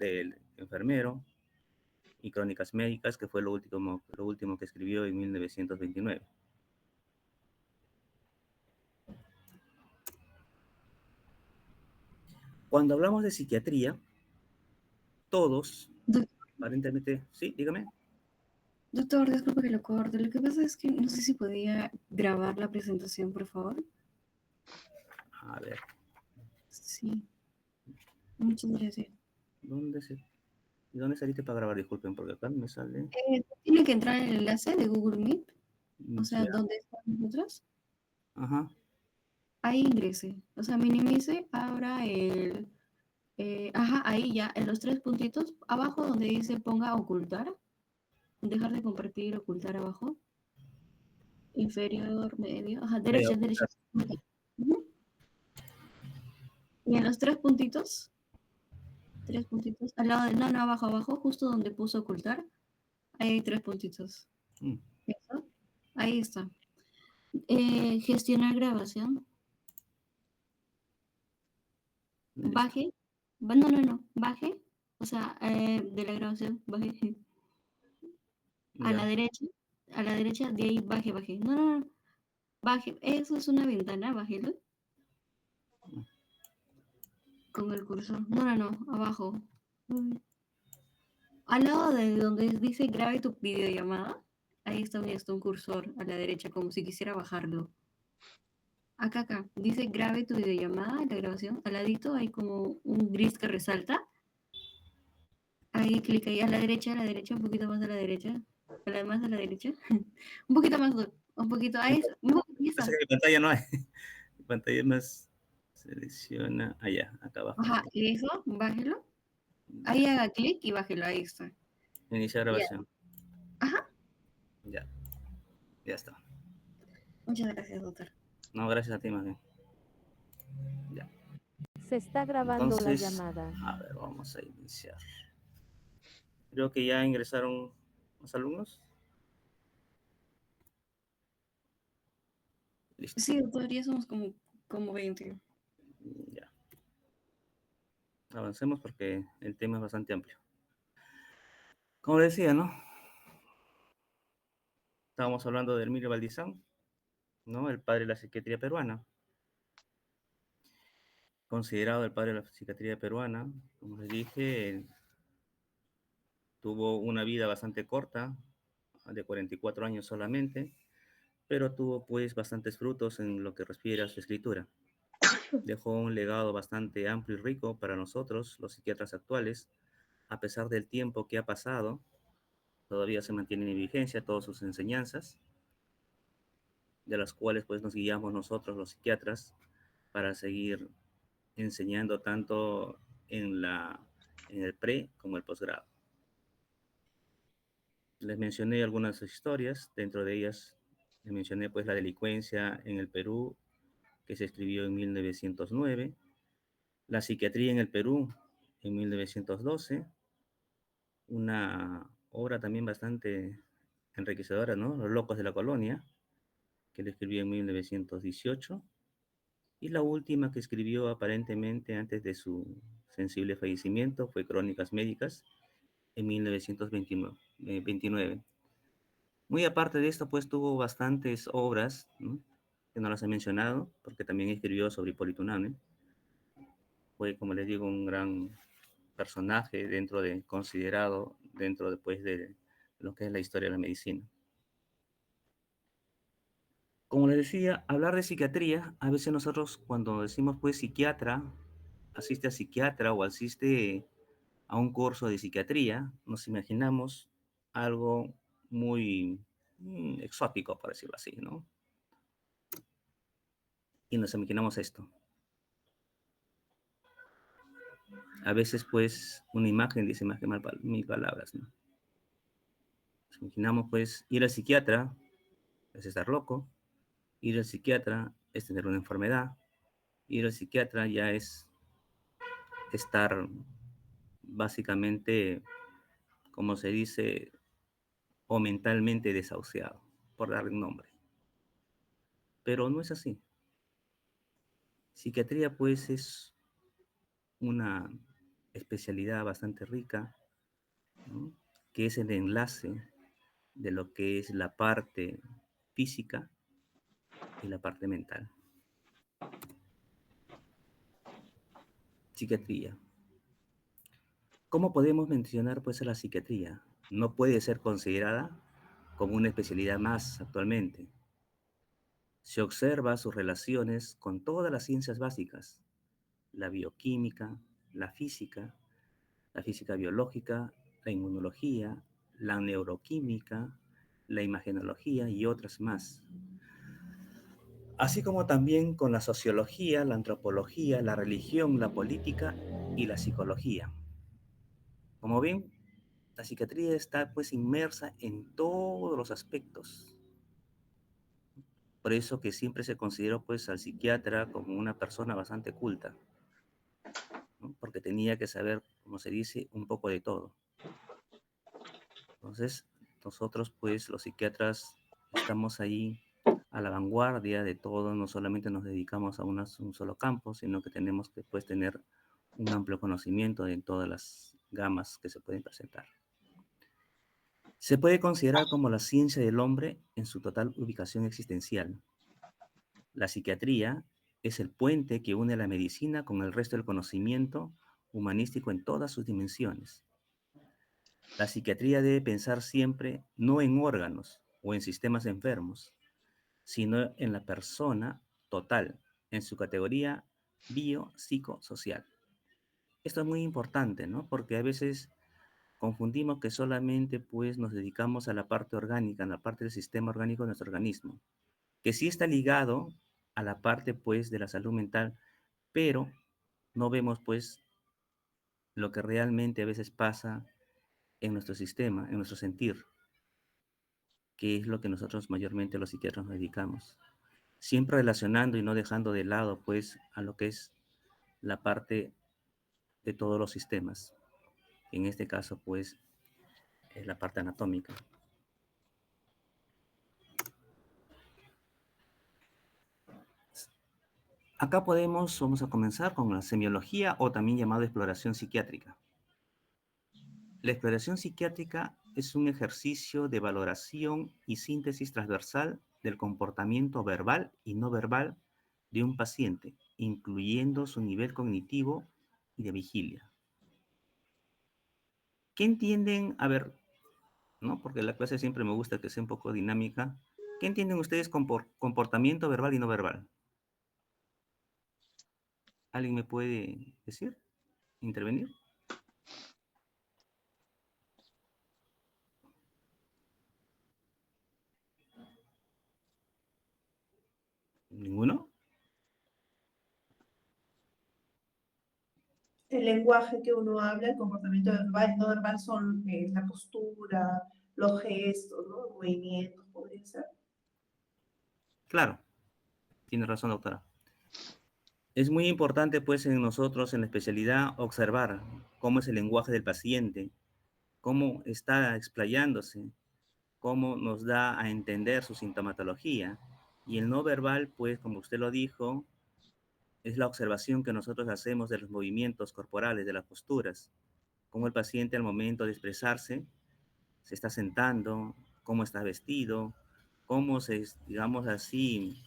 del enfermero, y Crónicas Médicas, que fue lo último que escribió en 1929. Cuando hablamos de psiquiatría, todos, Doc- aparentemente, sí, dígame. Doctor, disculpe que lo corte. Lo que pasa es que no sé si podía grabar la presentación, por favor. A ver, Sí, muchas gracias. ¿dónde se, ¿y dónde saliste para grabar? Disculpen, porque acá me sale. Tiene que entrar en el enlace de Google Meet, o sea, Ya, donde están nosotros. ajá, Ahí ingrese, o sea, minimice, abra el... ajá, ahí ya, en los tres puntitos, abajo donde dice ponga ocultar, dejar de compartir, ocultar abajo, inferior, medio, ajá, ahí, derecha, derecha. Ujú. Y en los tres puntitos, al lado de, no, no, abajo, abajo, justo donde puso ocultar, ahí hay tres puntitos. mm, ¿Eso? Ahí está. Gestionar grabación, listo, baje, no, no, no, baje, o sea, de la grabación, baje. ya, A la derecha, de ahí baje, baje. No, no, no, baje. Eso es una ventana, bájelo con el cursor. No, no, no, abajo. Mm. Al lado de donde dice grabe tu videollamada, ahí está un cursor a la derecha, como si quisiera bajarlo. Acá, acá, dice grabe tu videollamada, la grabación. Al ladito hay como un gris que resalta. Ahí clic ahí a la derecha, un poquito más a la derecha. Más a la derecha. Un poquito más, un poquito. Ahí, ahí pasa está. que mi pantalla no hay, mi pantalla más, selecciona, allá, acá abajo, Ajá, eso, bájelo. Ahí ya, haga clic y bájelo, ahí está. iniciar Ya. grabación, Ajá. ya, ya está. Muchas gracias, doctor. No, gracias a ti, más bien. Ya. Se está grabando la Entonces, llamada. a ver, vamos a iniciar. Creo que ya ingresaron los alumnos. Listo. Sí, doctor, ya somos como 20. Ya. Avancemos porque el tema es bastante amplio. Como decía, ¿no? Estábamos hablando de Emilio Valdizán, ¿no? El padre de la psiquiatría peruana. Considerado el padre de la psiquiatría peruana, como les dije, tuvo una vida bastante corta, de 44 años solamente, pero tuvo pues bastantes frutos en lo que refiere a su escritura. Dejó un legado bastante amplio y rico para nosotros, los psiquiatras actuales, a pesar del tiempo que ha pasado, todavía se mantienen en vigencia todas sus enseñanzas, de las cuales pues nos guiamos nosotros los psiquiatras para seguir enseñando tanto en el pre como el posgrado. Les mencioné algunas historias, dentro de ellas les mencioné pues la delincuencia en el Perú, que se escribió en 1909, la psiquiatría en el Perú en 1912, una obra también bastante enriquecedora, ¿no? Los locos de la colonia, que le escribió en 1918, y la última que escribió aparentemente antes de su sensible fallecimiento fue Crónicas Médicas en 1929. Muy aparte de esto, pues tuvo bastantes obras, ¿no? Que no las he mencionado, porque también escribió sobre Hipólito Unanue. Fue, como les digo, un gran personaje considerado dentro después de lo que es la historia de la medicina. Como les decía, hablar de psiquiatría, a veces nosotros cuando decimos pues psiquiatra, asiste a psiquiatra o asiste a un curso de psiquiatría, nos imaginamos algo muy exótico, por decirlo así, ¿no? Y nos imaginamos esto. A veces pues una imagen dice más que mil palabras, ¿no? Nos imaginamos pues ir al psiquiatra es estar loco, ir al psiquiatra es tener una enfermedad, ir al psiquiatra ya es estar básicamente, como se dice, o mentalmente desahuciado, por darle un nombre. Pero no es así. Psiquiatría, pues, es una especialidad bastante rica, ¿no? Que es el enlace de lo que es la parte física y la parte mental. Psiquiatría. ¿Cómo podemos mencionar pues a la psiquiatría? No puede ser considerada como una especialidad más actualmente. Se observa sus relaciones con todas las ciencias básicas, la bioquímica, la física biológica, la inmunología, la neuroquímica, la imagenología y otras más. Así como también con la sociología, la antropología, la religión, la política y la psicología. Como ven, la psiquiatría está pues inmersa en todos los aspectos. Por eso que siempre se consideró pues al psiquiatra como una persona bastante culta, ¿no? Porque tenía que saber, como se dice, un poco de todo. Entonces, nosotros pues los psiquiatras estamos ahí a la vanguardia de todo, no solamente nos dedicamos a un solo campo, sino que tenemos que pues tener un amplio conocimiento de todas las gamas que se pueden presentar. Se puede considerar como la ciencia del hombre en su total ubicación existencial. La psiquiatría es el puente que une la medicina con el resto del conocimiento humanístico en todas sus dimensiones. La psiquiatría debe pensar siempre no en órganos o en sistemas enfermos, sino en la persona total, en su categoría biopsicosocial. Esto es muy importante, ¿no? Porque a veces confundimos que solamente pues nos dedicamos a la parte orgánica, a la parte del sistema orgánico de nuestro organismo, que sí está ligado a la parte pues de la salud mental, pero no vemos pues lo que realmente a veces pasa en nuestro sistema, en nuestro sentir, que es lo que nosotros mayormente los psiquiatras nos dedicamos. Siempre relacionando y no dejando de lado pues a lo que es la parte de todos los sistemas. En este caso pues es la parte anatómica. Acá vamos a comenzar con la semiología o también llamada exploración psiquiátrica. La exploración psiquiátrica es un ejercicio de valoración y síntesis transversal del comportamiento verbal y no verbal de un paciente, incluyendo su nivel cognitivo y de vigilia. ¿Qué entienden? A ver, ¿no? Porque la clase siempre me gusta que sea un poco dinámica. ¿Qué entienden ustedes con comportamiento verbal y no verbal? ¿Alguien me puede decir? ¿Intervenir? ¿Ninguno? El lenguaje que uno habla, el comportamiento verbal y no verbal son la postura, los gestos, ¿no? Movimientos, podría ser. Claro, tiene razón, doctora. Es muy importante, pues, en nosotros, en la especialidad, observar cómo es el lenguaje del paciente, cómo está explayándose, cómo nos da a entender su sintomatología. Y el no verbal, pues, como usted lo dijo, es la observación que nosotros hacemos de los movimientos corporales, de las posturas, cómo el paciente al momento de expresarse se está sentando, cómo está vestido, cómo se, digamos así,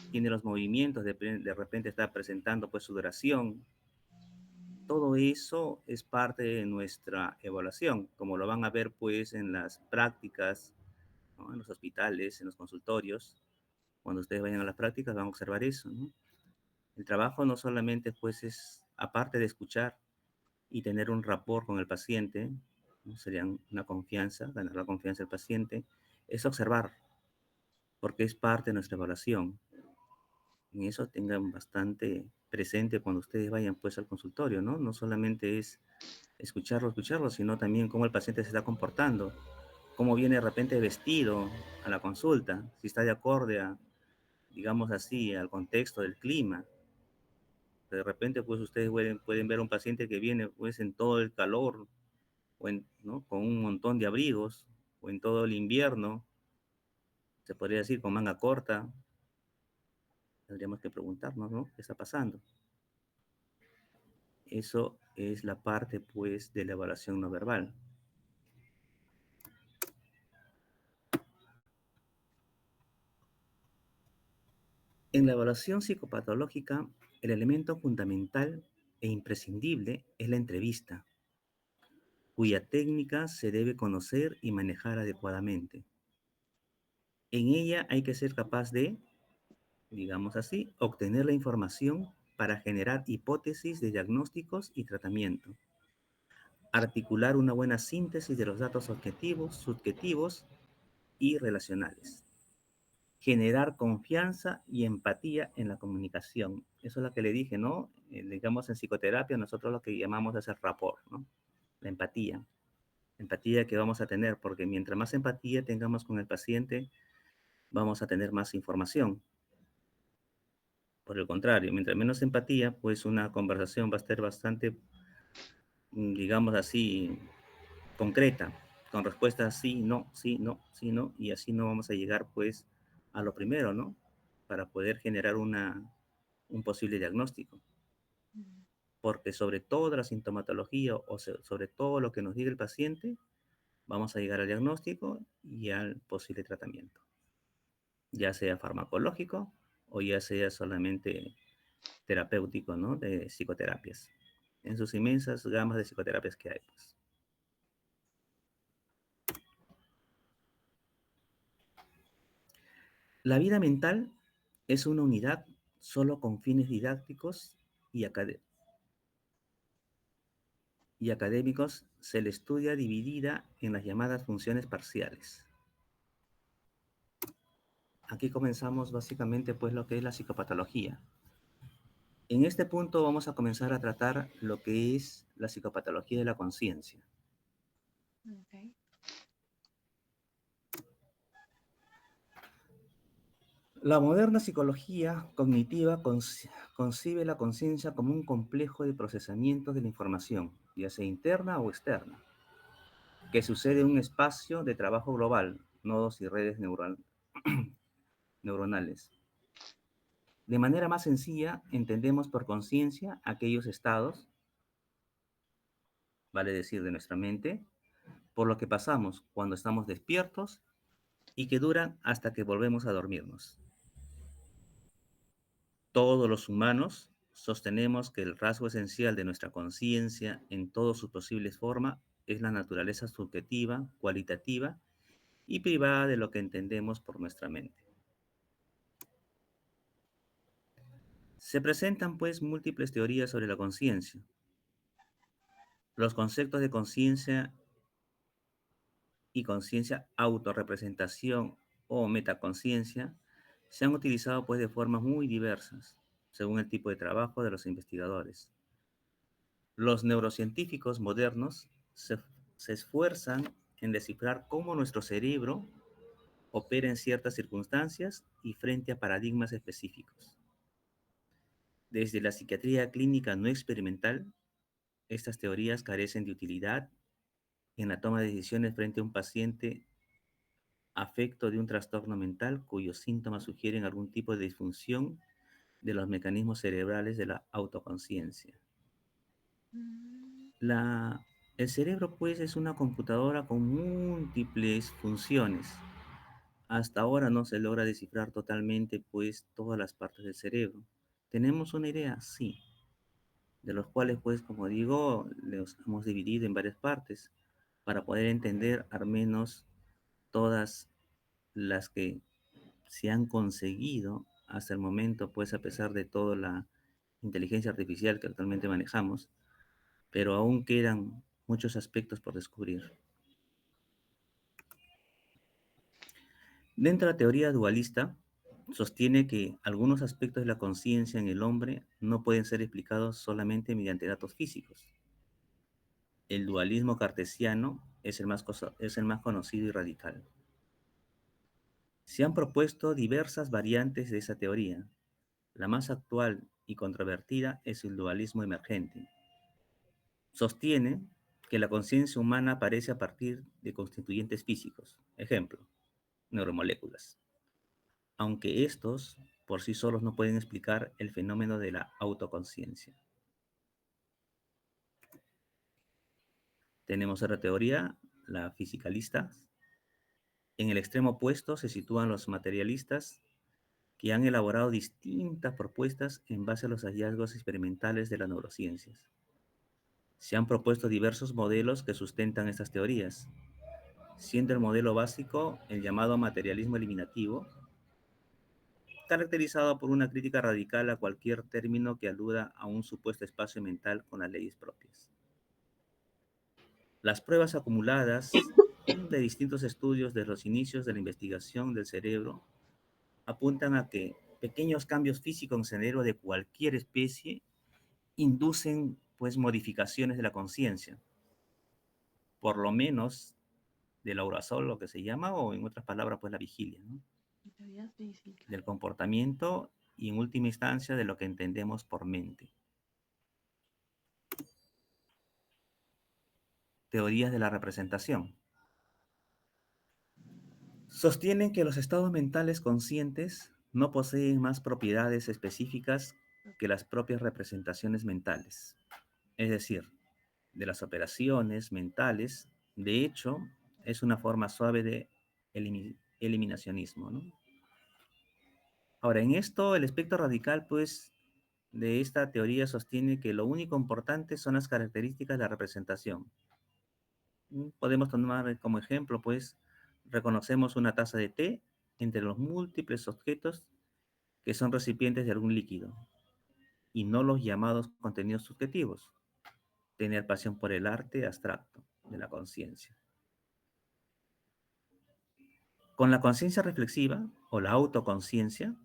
tiene los movimientos, de repente está presentando pues sudoración. Todo eso es parte de nuestra evaluación, como lo van a ver pues en las prácticas, ¿no? En los hospitales, en los consultorios. Cuando ustedes vayan a las prácticas van a observar eso, ¿no? El trabajo no solamente pues es, aparte de escuchar y tener un rapport con el paciente, ¿no? Sería una confianza, ganar la confianza del paciente, es observar, porque es parte de nuestra evaluación. En eso tengan bastante presente cuando ustedes vayan pues al consultorio, ¿no? No solamente es escucharlo, sino también cómo el paciente se está comportando, cómo viene de repente vestido a la consulta, si está de acorde a, digamos así, al contexto del clima. De repente, pues ustedes pueden ver un paciente que viene pues en todo el calor, o en, ¿no? Con un montón de abrigos, o en todo el invierno, se podría decir con manga corta. Tendríamos que preguntarnos, ¿no? ¿Qué está pasando? Eso es la parte, pues, de la evaluación no verbal. En la evaluación psicopatológica, el elemento fundamental e imprescindible es la entrevista, cuya técnica se debe conocer y manejar adecuadamente. En ella hay que ser capaz de, digamos así, obtener la información para generar hipótesis de diagnósticos y tratamiento, articular una buena síntesis de los datos objetivos, subjetivos y relacionales, generar confianza y empatía en la comunicación. Eso es lo que le dije, ¿no? Digamos en psicoterapia nosotros lo que llamamos es el rapport, ¿no? La empatía. Empatía que vamos a tener, porque mientras más empatía tengamos con el paciente, vamos a tener más información. Por el contrario, mientras menos empatía, pues una conversación va a estar bastante, digamos así, concreta, con respuestas sí, no, sí, no, sí, no, y así no vamos a llegar pues a lo primero, ¿no? Para poder generar un posible diagnóstico. Porque sobre toda la sintomatología o sobre todo lo que nos diga el paciente, vamos a llegar al diagnóstico y al posible tratamiento, ya sea farmacológico o ya sea solamente terapéutico, ¿no? De psicoterapias, en sus inmensas gamas de psicoterapias que hay, pues. La vida mental es una unidad solo con fines didácticos y, y académicos. Se le estudia dividida en las llamadas funciones parciales. Aquí comenzamos básicamente pues lo que es la psicopatología. En este punto vamos a comenzar a tratar lo que es la psicopatología de la conciencia. Okay. La moderna psicología cognitiva concibe la conciencia como un complejo de procesamientos de la información, ya sea interna o externa, que sucede en un espacio de trabajo global, nodos y redes neuronales. De manera más sencilla, entendemos por conciencia aquellos estados, vale decir, de nuestra mente, por lo que pasamos cuando estamos despiertos y que duran hasta que volvemos a dormirnos. Todos los humanos sostenemos que el rasgo esencial de nuestra conciencia en todas sus posibles formas es la naturaleza subjetiva, cualitativa y privada de lo que entendemos por nuestra mente. Se presentan pues múltiples teorías sobre la conciencia. Los conceptos de conciencia y conciencia, autorrepresentación o metaconciencia se han utilizado pues de formas muy diversas, según el tipo de trabajo de los investigadores. Los neurocientíficos modernos se esfuerzan en descifrar cómo nuestro cerebro opera en ciertas circunstancias y frente a paradigmas específicos. Desde la psiquiatría clínica no experimental, estas teorías carecen de utilidad en la toma de decisiones frente a un paciente afecto de un trastorno mental cuyos síntomas sugieren algún tipo de disfunción de los mecanismos cerebrales de la autoconciencia. El cerebro, pues, es una computadora con múltiples funciones. Hasta ahora no se logra descifrar totalmente, pues, todas las partes del cerebro. ¿Tenemos una idea? Sí. De los cuales, pues, como digo, los hemos dividido en varias partes para poder entender al menos todas las que se han conseguido hasta el momento, pues, a pesar de toda la inteligencia artificial que actualmente manejamos, pero aún quedan muchos aspectos por descubrir. Dentro de la teoría dualista, sostiene que algunos aspectos de la conciencia en el hombre no pueden ser explicados solamente mediante datos físicos. El dualismo cartesiano es el más conocido y radical. Se han propuesto diversas variantes de esa teoría. La más actual y controvertida es el dualismo emergente. Sostiene que la conciencia humana aparece a partir de constituyentes físicos, ejemplo, neuromoléculas, aunque estos por sí solos no pueden explicar el fenómeno de la autoconciencia. Tenemos otra teoría, la fisicalista. En el extremo opuesto se sitúan los materialistas, que han elaborado distintas propuestas en base a los hallazgos experimentales de las neurociencias. Se han propuesto diversos modelos que sustentan estas teorías, siendo el modelo básico el llamado materialismo eliminativo, caracterizado por una crítica radical a cualquier término que aluda a un supuesto espacio mental con las leyes propias. Las pruebas acumuladas de distintos estudios de los inicios de la investigación del cerebro apuntan a que pequeños cambios físicos en el cerebro de cualquier especie inducen pues modificaciones de la conciencia, por lo menos del aurasol, lo que se llama, o en otras palabras pues la vigilia, ¿no? Teoría física. Del comportamiento y en última instancia de lo que entendemos por mente. Teorías de la representación. Sostienen que los estados mentales conscientes no poseen más propiedades específicas que las propias representaciones mentales. Es decir, de las operaciones mentales, de hecho, es una forma suave de eliminacionismo, ¿no? Ahora, en esto, el espectro radical, pues, de esta teoría sostiene que lo único importante son las características de la representación. Podemos tomar como ejemplo, pues, reconocemos una taza de té entre los múltiples objetos que son recipientes de algún líquido, y no los llamados contenidos subjetivos. Tener pasión por el arte abstracto de la conciencia. Con la conciencia reflexiva, o la autoconciencia,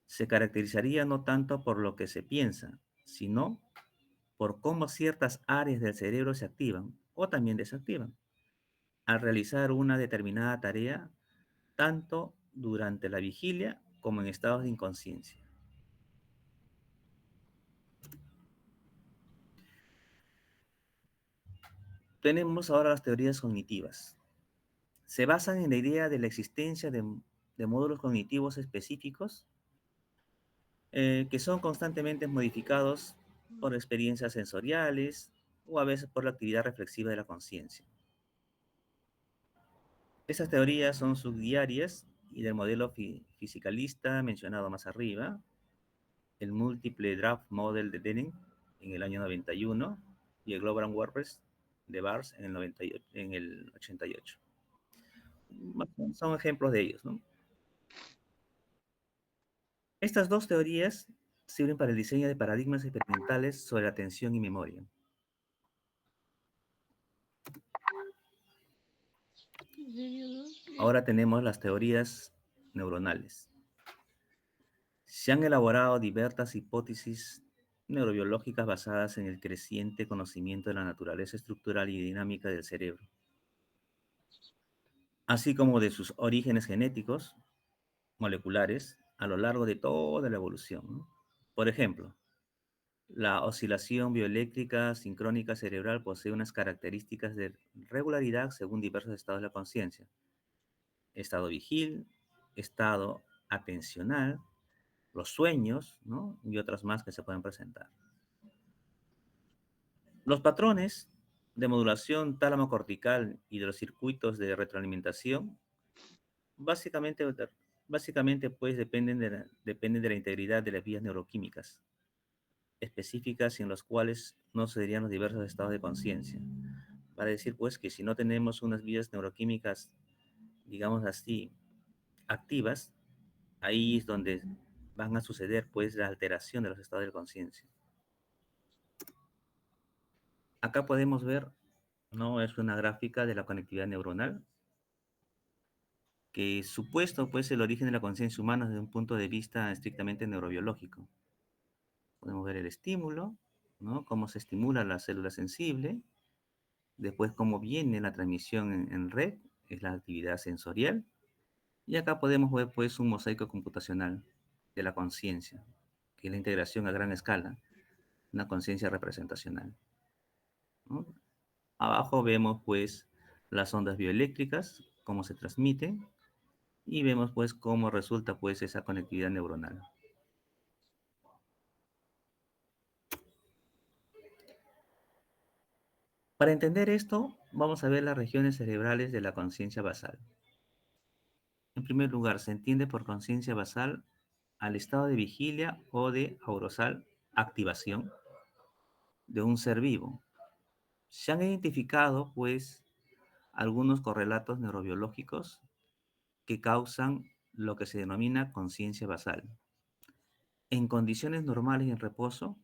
se caracterizaría no tanto por lo que se piensa, sino por cómo ciertas áreas del cerebro se activan o también desactivan al realizar una determinada tarea, tanto durante la vigilia como en estados de inconsciencia. Tenemos ahora las teorías cognitivas. Se basan en la idea de la existencia de módulos cognitivos específicos que son constantemente modificados por experiencias sensoriales o a veces por la actividad reflexiva de la conciencia. Estas teorías son subsidiarias y del modelo fisicalista mencionado más arriba, el Multiple Draft Model de Denning en el año 91 y el Global WordPress de Bars en el 88. Son ejemplos de ellos, ¿no? Estas dos teorías sirven para el diseño de paradigmas experimentales sobre atención y memoria. Ahora tenemos las teorías neuronales. Se han elaborado diversas hipótesis neurobiológicas basadas en el creciente conocimiento de la naturaleza estructural y dinámica del cerebro, así como de sus orígenes genéticos, moleculares, a lo largo de toda la evolución, ¿no? Por ejemplo, la oscilación bioeléctrica sincrónica cerebral posee unas características de regularidad según diversos estados de la conciencia. Estado vigil, estado atencional, los sueños, ¿no? Y otras más que se pueden presentar. Los patrones de modulación tálamo-cortical y de los circuitos de retroalimentación básicamente pues dependen de la integridad de las vías neuroquímicas específicas en los cuales no se darían los diversos estados de conciencia. Para decir pues que si no tenemos unas vías neuroquímicas, digamos así, activas, ahí es donde van a suceder pues la alteración de los estados de conciencia. Acá podemos ver, ¿no? Es una gráfica de la conectividad neuronal que supuesto pues el origen de la conciencia humana desde un punto de vista estrictamente neurobiológico. Podemos ver el estímulo, ¿no? Cómo se estimula la célula sensible, después cómo viene la transmisión en red, es la actividad sensorial, y acá podemos ver pues un mosaico computacional de la conciencia, que es la integración a gran escala, una conciencia representacional, ¿no? Abajo vemos pues las ondas bioeléctricas, cómo se transmiten, y vemos pues cómo resulta pues esa conectividad neuronal. Para entender esto, vamos a ver las regiones cerebrales de la conciencia basal. En primer lugar, se entiende por conciencia basal al estado de vigilia o de aurosal activación de un ser vivo. Se han identificado, pues, algunos correlatos neurobiológicos que causan lo que se denomina conciencia basal. En condiciones normales y en reposo,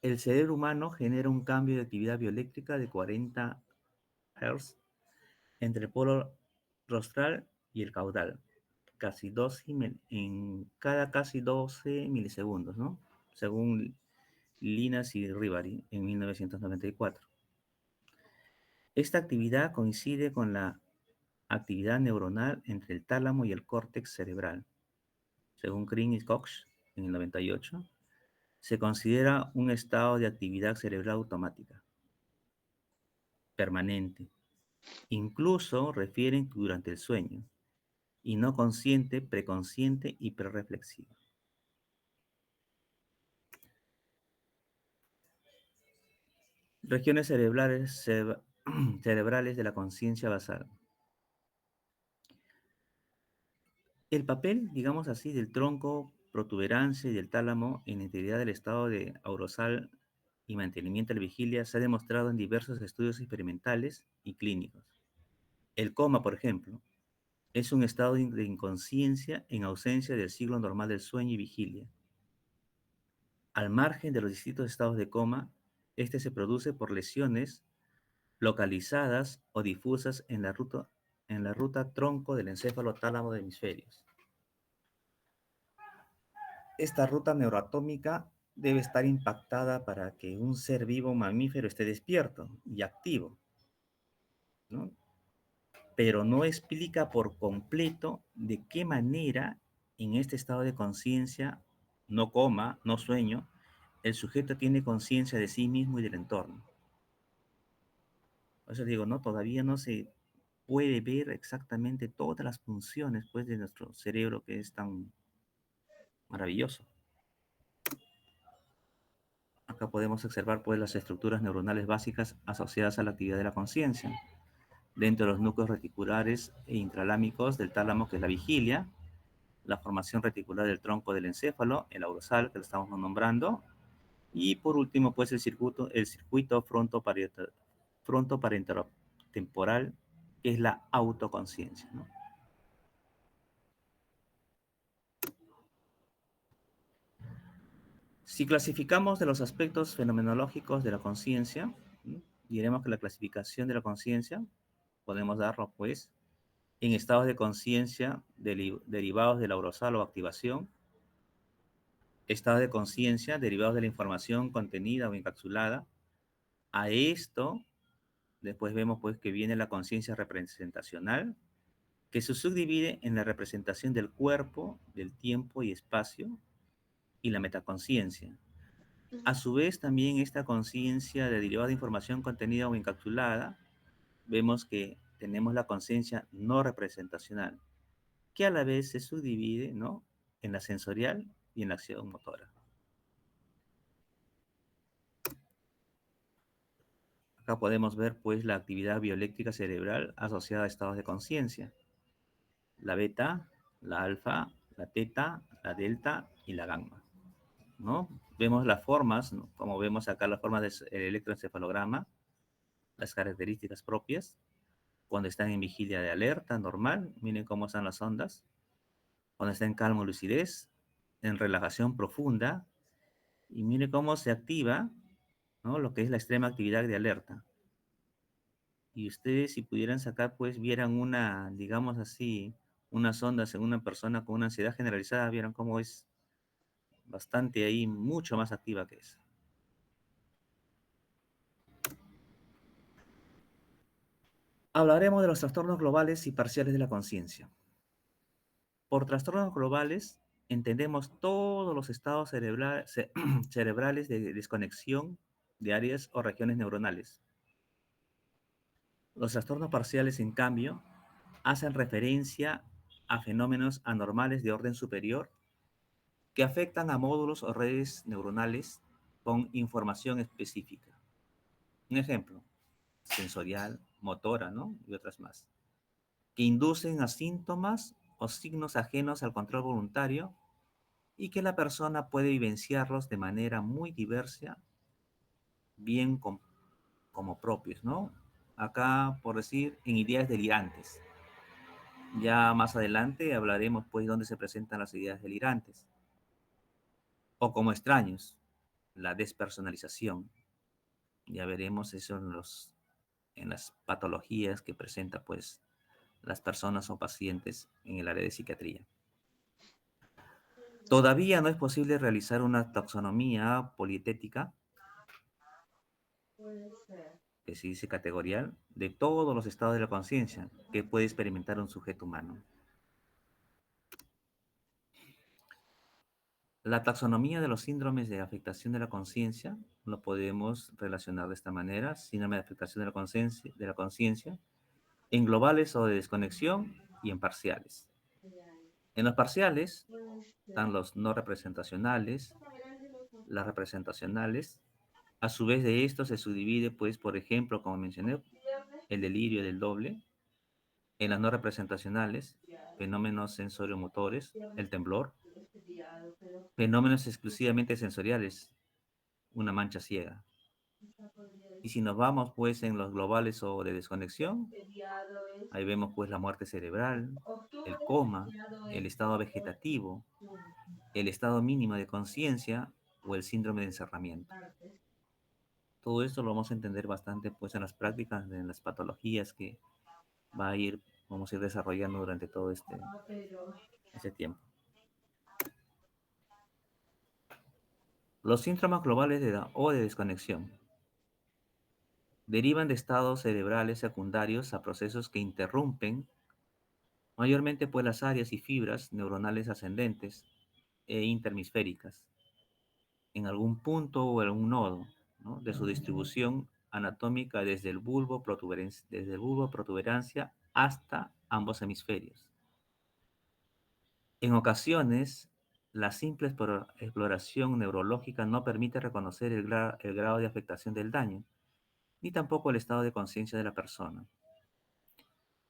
el cerebro humano genera un cambio de actividad bioeléctrica de 40 Hz entre el polo rostral y el caudal, casi 12 en cada casi 12 milisegundos, ¿no? Según Linas y Ribari en 1994. Esta actividad coincide con la actividad neuronal entre el tálamo y el córtex cerebral. Según Green y Cox en el 98, se considera un estado de actividad cerebral automática, permanente. Incluso refieren que durante el sueño, y no consciente, preconsciente y prereflexiva. Regiones cerebrales de la conciencia basal. El papel, digamos así, del tronco, protuberancia y del tálamo en la integridad del estado de aurosal y mantenimiento de la vigilia se ha demostrado en diversos estudios experimentales y clínicos. El coma, por ejemplo, es un estado de inconsciencia en ausencia del ciclo normal del sueño y vigilia. Al margen de los distintos estados de coma, este se produce por lesiones localizadas o difusas en la ruta tronco del encéfalo tálamo de hemisferios. Esta ruta neuroatómica debe estar impactada para que un ser vivo mamífero esté despierto y activo, ¿no? Pero no explica por completo de qué manera en este estado de conciencia, no coma, no sueño, el sujeto tiene conciencia de sí mismo y del entorno. Por eso digo, ¿no? Todavía no se puede ver exactamente todas las funciones, pues, de nuestro cerebro que es tan maravilloso. Acá podemos observar, pues, las estructuras neuronales básicas asociadas a la actividad de la conciencia. Dentro de los núcleos reticulares e intralámicos del tálamo, que es la vigilia, la formación reticular del tronco del encéfalo, el aurosal, que lo estamos nombrando, y por último, pues, el circuito frontoparenterotemporal, que es la autoconciencia, ¿no? Si clasificamos de los aspectos fenomenológicos de la conciencia, diremos que la clasificación de la conciencia podemos darlo, pues, en estados de conciencia derivados del aurosal o activación, estados de conciencia derivados de la información contenida o encapsulada. A esto, después vemos, pues, que viene la conciencia representacional, que se subdivide en la representación del cuerpo, del tiempo y espacio, y la metaconciencia. A su vez, también esta conciencia de derivada de información contenida o encapsulada, vemos que tenemos la conciencia no representacional, que a la vez se subdivide, ¿no?, en la sensorial y en la acción motora. Acá podemos ver, pues, la actividad bioeléctrica cerebral asociada a estados de conciencia. La beta, la alfa, la teta, la delta y la gamma, ¿no? Vemos las formas, ¿no?, como vemos acá las formas del electroencefalograma, las características propias, cuando están en vigilia de alerta normal, miren cómo están las ondas, cuando está en calma o lucidez, en relajación profunda, y miren cómo se activa, ¿no?, lo que es la extrema actividad de alerta. Y ustedes, si pudieran sacar, pues, vieran una, digamos así, unas ondas en una persona con una ansiedad generalizada, vieran cómo es bastante ahí, mucho más activa que eso. Hablaremos de los trastornos globales y parciales de la conciencia. Por trastornos globales entendemos todos los estados cerebrales de desconexión de áreas o regiones neuronales. Los trastornos parciales, en cambio, hacen referencia a fenómenos anormales de orden superior que afectan a módulos o redes neuronales con información específica. Un ejemplo, sensorial, motora, ¿no? Y otras más, que inducen a síntomas o signos ajenos al control voluntario y que la persona puede vivenciarlos de manera muy diversa, bien como propios, ¿no? Acá, por decir, en ideas delirantes. Ya más adelante hablaremos, pues, dónde se presentan las ideas delirantes. O como extraños, la despersonalización. Ya veremos eso en las patologías que presenta, pues, las personas o pacientes en el área de psiquiatría. Todavía no es posible realizar una taxonomía polietética, que se dice categorial, de todos los estados de la conciencia que puede experimentar un sujeto humano. La taxonomía de los síndromes de afectación de la conciencia lo podemos relacionar de esta manera: síndrome de afectación de la conciencia, en globales o de desconexión y en parciales. En los parciales están los no representacionales, las representacionales. A su vez de esto se subdivide, pues, por ejemplo, como mencioné, el delirio del doble. En las no representacionales, fenómenos sensorio-motores, el temblor. Fenómenos exclusivamente sensoriales, una mancha ciega. Y si nos vamos, pues, en los globales o de desconexión, ahí vemos, pues, la muerte cerebral, el coma, el estado vegetativo, el estado mínimo de conciencia o el síndrome de encerramiento. Todo esto lo vamos a entender bastante, pues, en las prácticas, en las patologías que vamos a ir desarrollando durante todo este tiempo. Los síntomas globales o de desconexión derivan de estados cerebrales secundarios a procesos que interrumpen mayormente, pues, las áreas y fibras neuronales ascendentes e interhemisféricas en algún punto o en algún nodo, ¿no?, de su distribución anatómica desde el bulbo protuberancia hasta ambos hemisferios. En ocasiones, la simple exploración neurológica no permite reconocer el grado de afectación del daño, ni tampoco el estado de conciencia de la persona.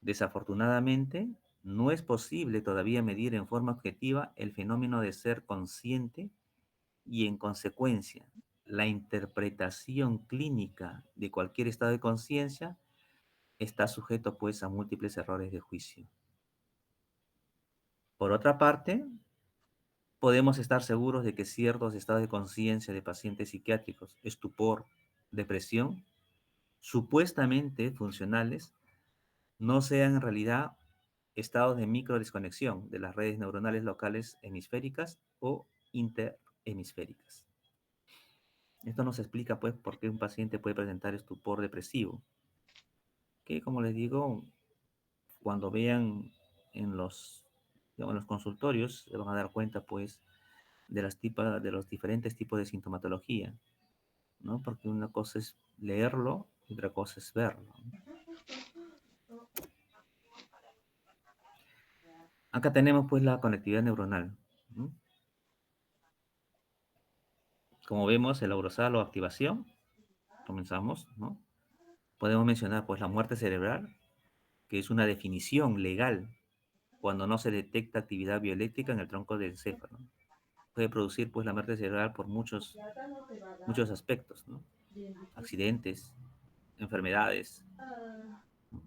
Desafortunadamente, no es posible todavía medir en forma objetiva el fenómeno de ser consciente y, en consecuencia, la interpretación clínica de cualquier estado de conciencia está sujeto, pues, a múltiples errores de juicio. Por otra parte, podemos estar seguros de que ciertos estados de conciencia de pacientes psiquiátricos, estupor, depresión, supuestamente funcionales, no sean en realidad estados de microdesconexión de las redes neuronales locales hemisféricas o interhemisféricas. Esto nos explica, pues, por qué un paciente puede presentar estupor depresivo, que, como les digo, cuando vean en digamos, en los consultorios, se van a dar cuenta, pues, de los diferentes tipos de sintomatología, ¿no? Porque una cosa es leerlo y otra cosa es verlo, ¿no? Acá tenemos, pues, la conectividad neuronal, ¿no? Como vemos, el aurosal o activación, comenzamos, ¿no? Podemos mencionar, pues, la muerte cerebral, que es una definición legal cuando no se detecta actividad bioeléctrica en el tronco del encéfalo. Puede producir, pues, la muerte cerebral por muchos aspectos, ¿no? Accidentes, enfermedades, ¿no?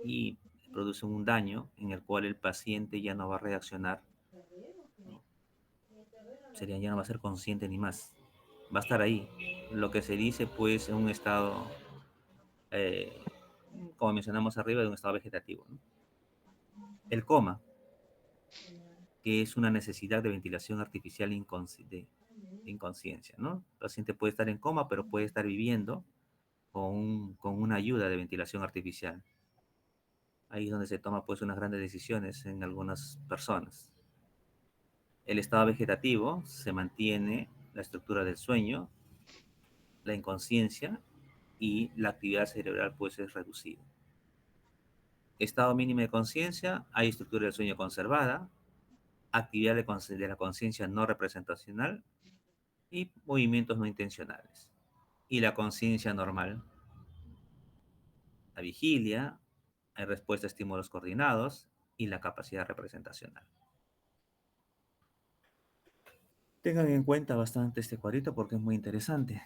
Y produce un daño en el cual el paciente ya no va a reaccionar, ¿no? Ya no va a ser consciente ni más. Va a estar ahí. Lo que se dice, pues, en un estado, eh, como mencionamos arriba, de un estado vegetativo, ¿no? El coma, que es una necesidad de ventilación artificial de inconsciencia, ¿no? El paciente puede estar en coma, pero puede estar viviendo con una ayuda de ventilación artificial. Ahí es donde se toma, pues, unas grandes decisiones en algunas personas. El estado vegetativo se mantiene la estructura del sueño, la inconsciencia y la actividad cerebral, pues, es reducida. Estado mínimo de conciencia, hay estructura del sueño conservada, actividad de la conciencia no representacional y movimientos no intencionales. Y la conciencia normal, la vigilia, hay respuesta a estímulos coordinados y la capacidad representacional. Tengan en cuenta bastante este cuadrito porque es muy interesante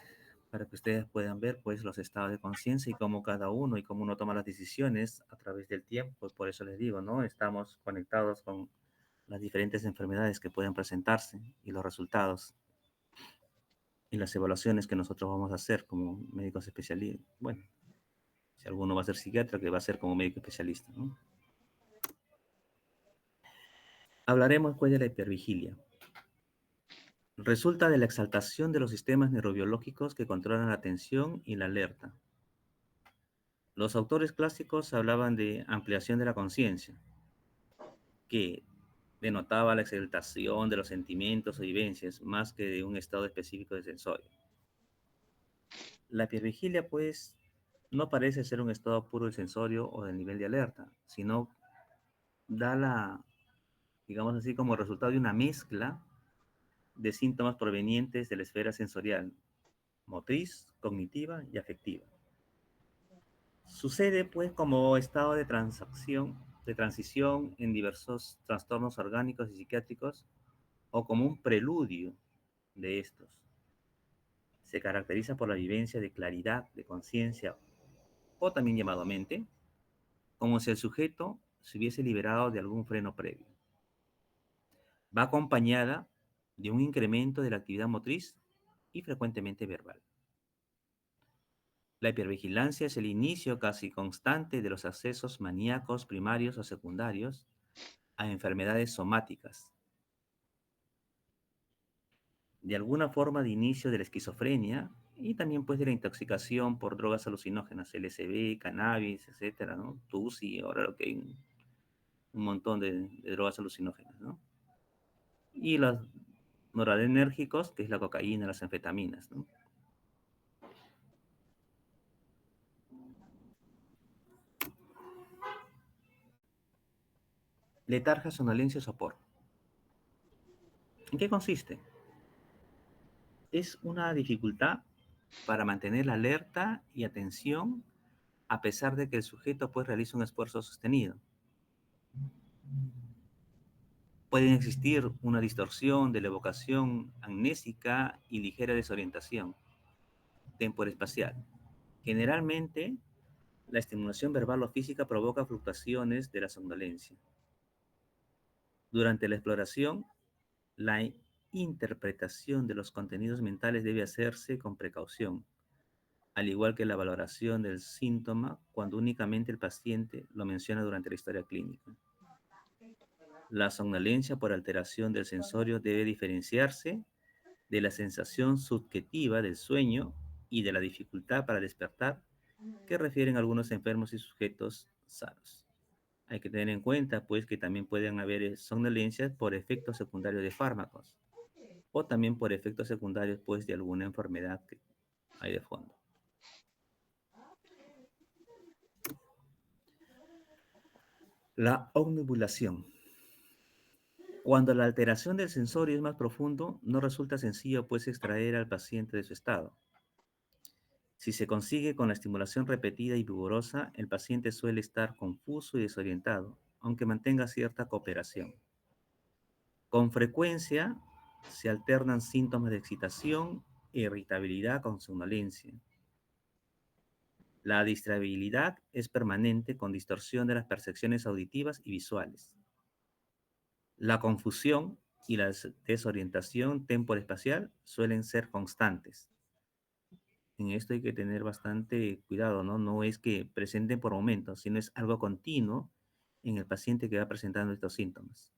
para que ustedes puedan ver pues los estados de conciencia y cómo cada uno y cómo uno toma las decisiones a través del tiempo. Pues por eso les digo, ¿no? Estamos conectados con las diferentes enfermedades que pueden presentarse y los resultados y las evaluaciones que nosotros vamos a hacer como médicos especialistas. Bueno, si alguno va a ser psiquiatra, que va a ser como médico especialista, ¿no? Hablaremos pues de la hipervigilia. Resulta de la exaltación de los sistemas neurobiológicos que controlan la atención y la alerta. Los autores clásicos hablaban de ampliación de la conciencia, que denotaba la exaltación de los sentimientos o vivencias más que de un estado específico de sensorio. La hipervigilia, pues, no parece ser un estado puro del sensorio o del nivel de alerta, sino da digamos así, como resultado de una mezcla de síntomas provenientes de la esfera sensorial, motriz, cognitiva y afectiva. Sucede pues como estado de transición en diversos trastornos orgánicos y psiquiátricos o como un preludio de estos. Se caracteriza por la vivencia de claridad, de conciencia o también llamado mente, como si el sujeto se hubiese liberado de algún freno previo. Va acompañada de un incremento de la actividad motriz y frecuentemente verbal. La hipervigilancia es el inicio casi constante de los accesos maníacos primarios o secundarios a enfermedades somáticas, de alguna forma de inicio de la esquizofrenia y también pues de la intoxicación por drogas alucinógenas, LSD, cannabis, etcétera, ¿no? TUSI, ahora lo que hay un montón de drogas alucinógenas, ¿no? Y los noradrenérgicos, que es la cocaína, las anfetaminas, ¿no? Letargia, somnolencia, sopor. ¿En qué consiste? Es una dificultad para mantener la alerta y atención a pesar de que el sujeto pues realiza un esfuerzo sostenido. Puede existir una distorsión de la evocación amnésica y ligera desorientación temporoespacial. Generalmente, la estimulación verbal o física provoca fluctuaciones de la somnolencia. Durante la exploración, la interpretación de los contenidos mentales debe hacerse con precaución, al igual que la valoración del síntoma cuando únicamente el paciente lo menciona durante la historia clínica. La somnolencia por alteración del sensorio debe diferenciarse de la sensación subjetiva del sueño y de la dificultad para despertar que refieren algunos enfermos y sujetos sanos. Hay que tener en cuenta, pues, que también pueden haber somnolencias por efectos secundarios de fármacos o también por efectos secundarios, pues, de alguna enfermedad que hay de fondo. La omnibulación. Cuando la alteración del sensorio es más profundo, no resulta sencillo, pues, extraer al paciente de su estado. Si se consigue con la estimulación repetida y vigorosa, el paciente suele estar confuso y desorientado, aunque mantenga cierta cooperación. Con frecuencia se alternan síntomas de excitación e irritabilidad con somnolencia. La distrabilidad es permanente con distorsión de las percepciones auditivas y visuales. La confusión y la desorientación temporoespacial suelen ser constantes. En esto hay que tener bastante cuidado, ¿no? No es que presenten por momentos, sino es algo continuo en el paciente que va presentando estos síntomas.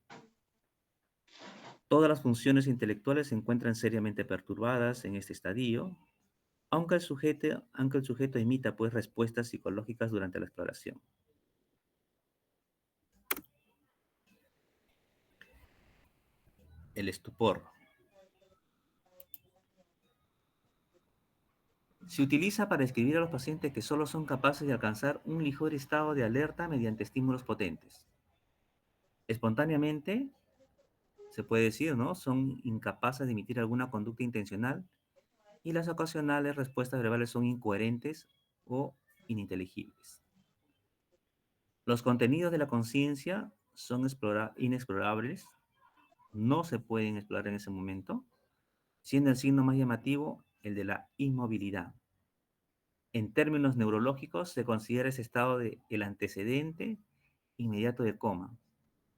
Todas las funciones intelectuales se encuentran seriamente perturbadas en este estadio, aunque el sujeto emita pues respuestas psicológicas durante la exploración. El estupor. Se utiliza para describir a los pacientes que solo son capaces de alcanzar un ligero estado de alerta mediante estímulos potentes. Espontáneamente, se puede decir, ¿no? Son incapaces de emitir alguna conducta intencional y las ocasionales respuestas verbales son incoherentes o ininteligibles. Los contenidos de la conciencia son inexplorables, no se pueden explorar en ese momento, siendo el signo más llamativo el de la inmovilidad. En términos neurológicos, se considera ese estado de el antecedente inmediato del coma,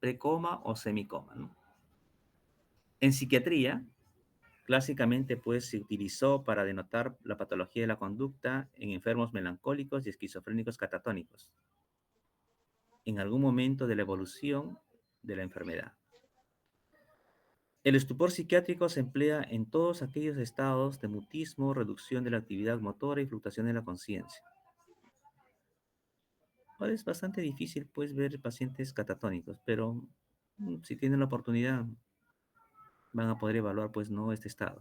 precoma o semicoma, ¿no? En psiquiatría, clásicamente pues, se utilizó para denotar la patología de la conducta en enfermos melancólicos y esquizofrénicos catatónicos, en algún momento de la evolución de la enfermedad. El estupor psiquiátrico se emplea en todos aquellos estados de mutismo, reducción de la actividad motora y fluctuación de la conciencia. Ahora es bastante difícil pues ver pacientes catatónicos, pero si tienen la oportunidad van a poder evaluar pues no este estado.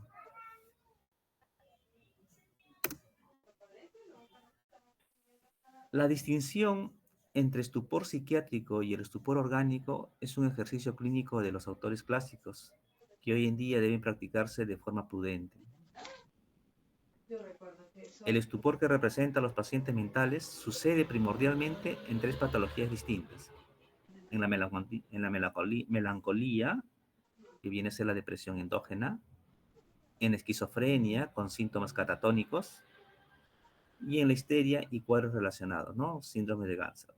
La distinción entre estupor psiquiátrico y el estupor orgánico es un ejercicio clínico de los autores clásicos que hoy en día deben practicarse de forma prudente. El estupor que representa a los pacientes mentales sucede primordialmente en tres patologías distintas. En la melancolía, que viene a ser la depresión endógena, en esquizofrenia con síntomas catatónicos y en la histeria y cuadros relacionados, ¿no? Síndrome de Ganser.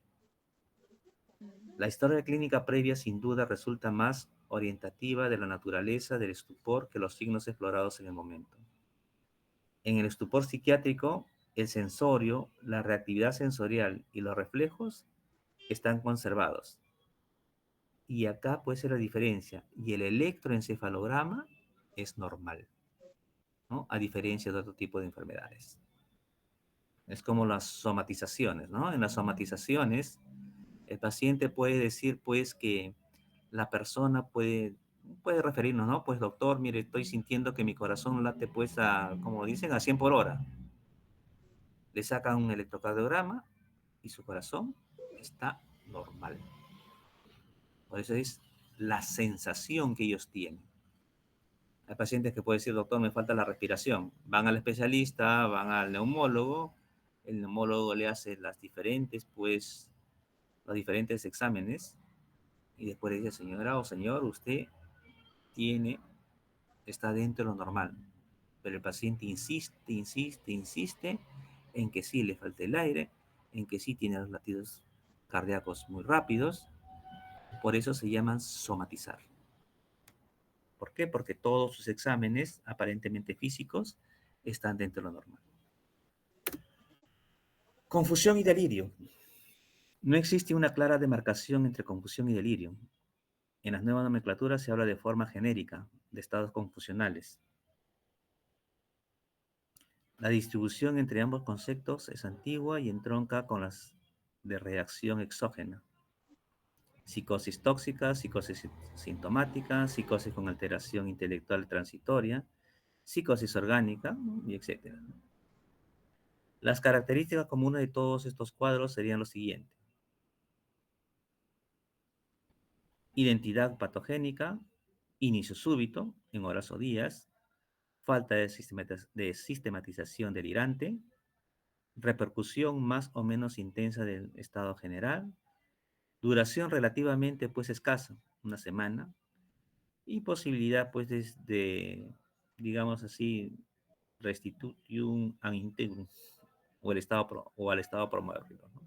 La historia clínica previa sin duda resulta más orientativa de la naturaleza del estupor que los signos explorados en el momento. En el estupor psiquiátrico, el sensorio, la reactividad sensorial y los reflejos están conservados. Y acá puede ser la diferencia. Y el electroencefalograma es normal, ¿no? A diferencia de otro tipo de enfermedades. Es como las somatizaciones, ¿no? En las somatizaciones, el paciente puede decir, pues, que la persona puede referirnos, ¿no? Pues, doctor, mire, estoy sintiendo que mi corazón late, pues, como dicen, a 100 por hora. Le sacan un electrocardiograma y su corazón está normal. Por eso es la sensación que ellos tienen. Hay pacientes que pueden decir, doctor, me falta la respiración. Van al especialista, van al neumólogo, el neumólogo le hace los diferentes exámenes y después le dice, señora o señor, usted está dentro de lo normal. Pero el paciente insiste en que sí le falta el aire, en que sí tiene los latidos cardíacos muy rápidos. Por eso se llaman somatizar. ¿Por qué? Porque todos sus exámenes, aparentemente físicos, están dentro de lo normal. Confusión y delirio. No existe una clara demarcación entre confusión y delirio. En las nuevas nomenclaturas se habla de forma genérica, de estados confusionales. La distribución entre ambos conceptos es antigua y entronca con las de reacción exógena. Psicosis tóxica, psicosis sintomática, psicosis con alteración intelectual transitoria, psicosis orgánica, y etc. Las características comunes de todos estos cuadros serían los siguientes. Identidad patogénica, inicio súbito, en horas o días, falta de sistematización delirante, repercusión más o menos intensa del estado general, duración relativamente pues escasa, una semana, y posibilidad pues digamos así, restitución an integrum, o al estado promoverlo, ¿no?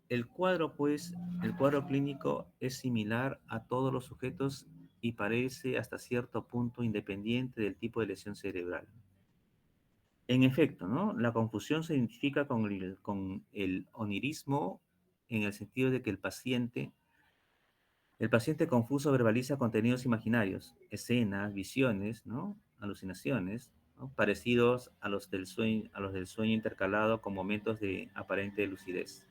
El cuadro clínico es similar a todos los sujetos y parece hasta cierto punto independiente del tipo de lesión cerebral. En efecto, ¿no? La confusión se identifica con el onirismo en el sentido de que el paciente confuso verbaliza contenidos imaginarios, escenas, visiones, ¿no? Alucinaciones, ¿no? Parecidos a los del sueño intercalado con momentos de aparente lucidez.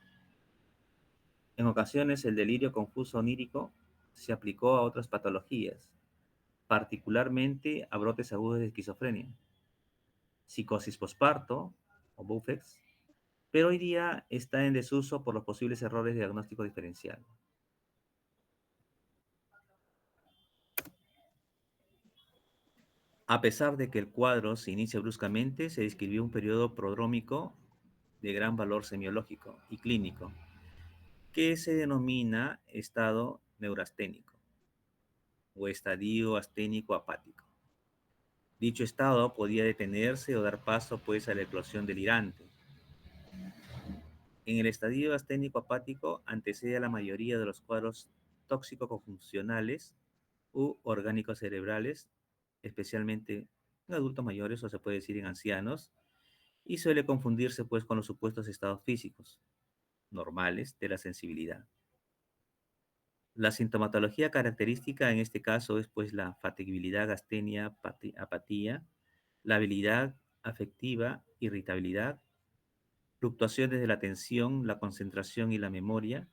En ocasiones, el delirio confuso onírico se aplicó a otras patologías, particularmente a brotes agudos de esquizofrenia, psicosis posparto o Buffets, pero hoy día está en desuso por los posibles errores de diagnóstico diferencial. A pesar de que el cuadro se inicia bruscamente, se describió un periodo prodrómico de gran valor semiológico y clínico, que se denomina estado neurasténico o estadio asténico apático. Dicho estado podía detenerse o dar paso pues a la eclosión delirante. En el estadio asténico apático antecede a la mayoría de los cuadros tóxico-confuncionales u orgánicos cerebrales, especialmente en adultos mayores o se puede decir en ancianos, y suele confundirse pues con los supuestos estados físicos normales de la sensibilidad. La sintomatología característica en este caso es pues la fatigabilidad, astenia, apatía, la habilidad afectiva, irritabilidad, fluctuaciones de la atención, la concentración y la memoria,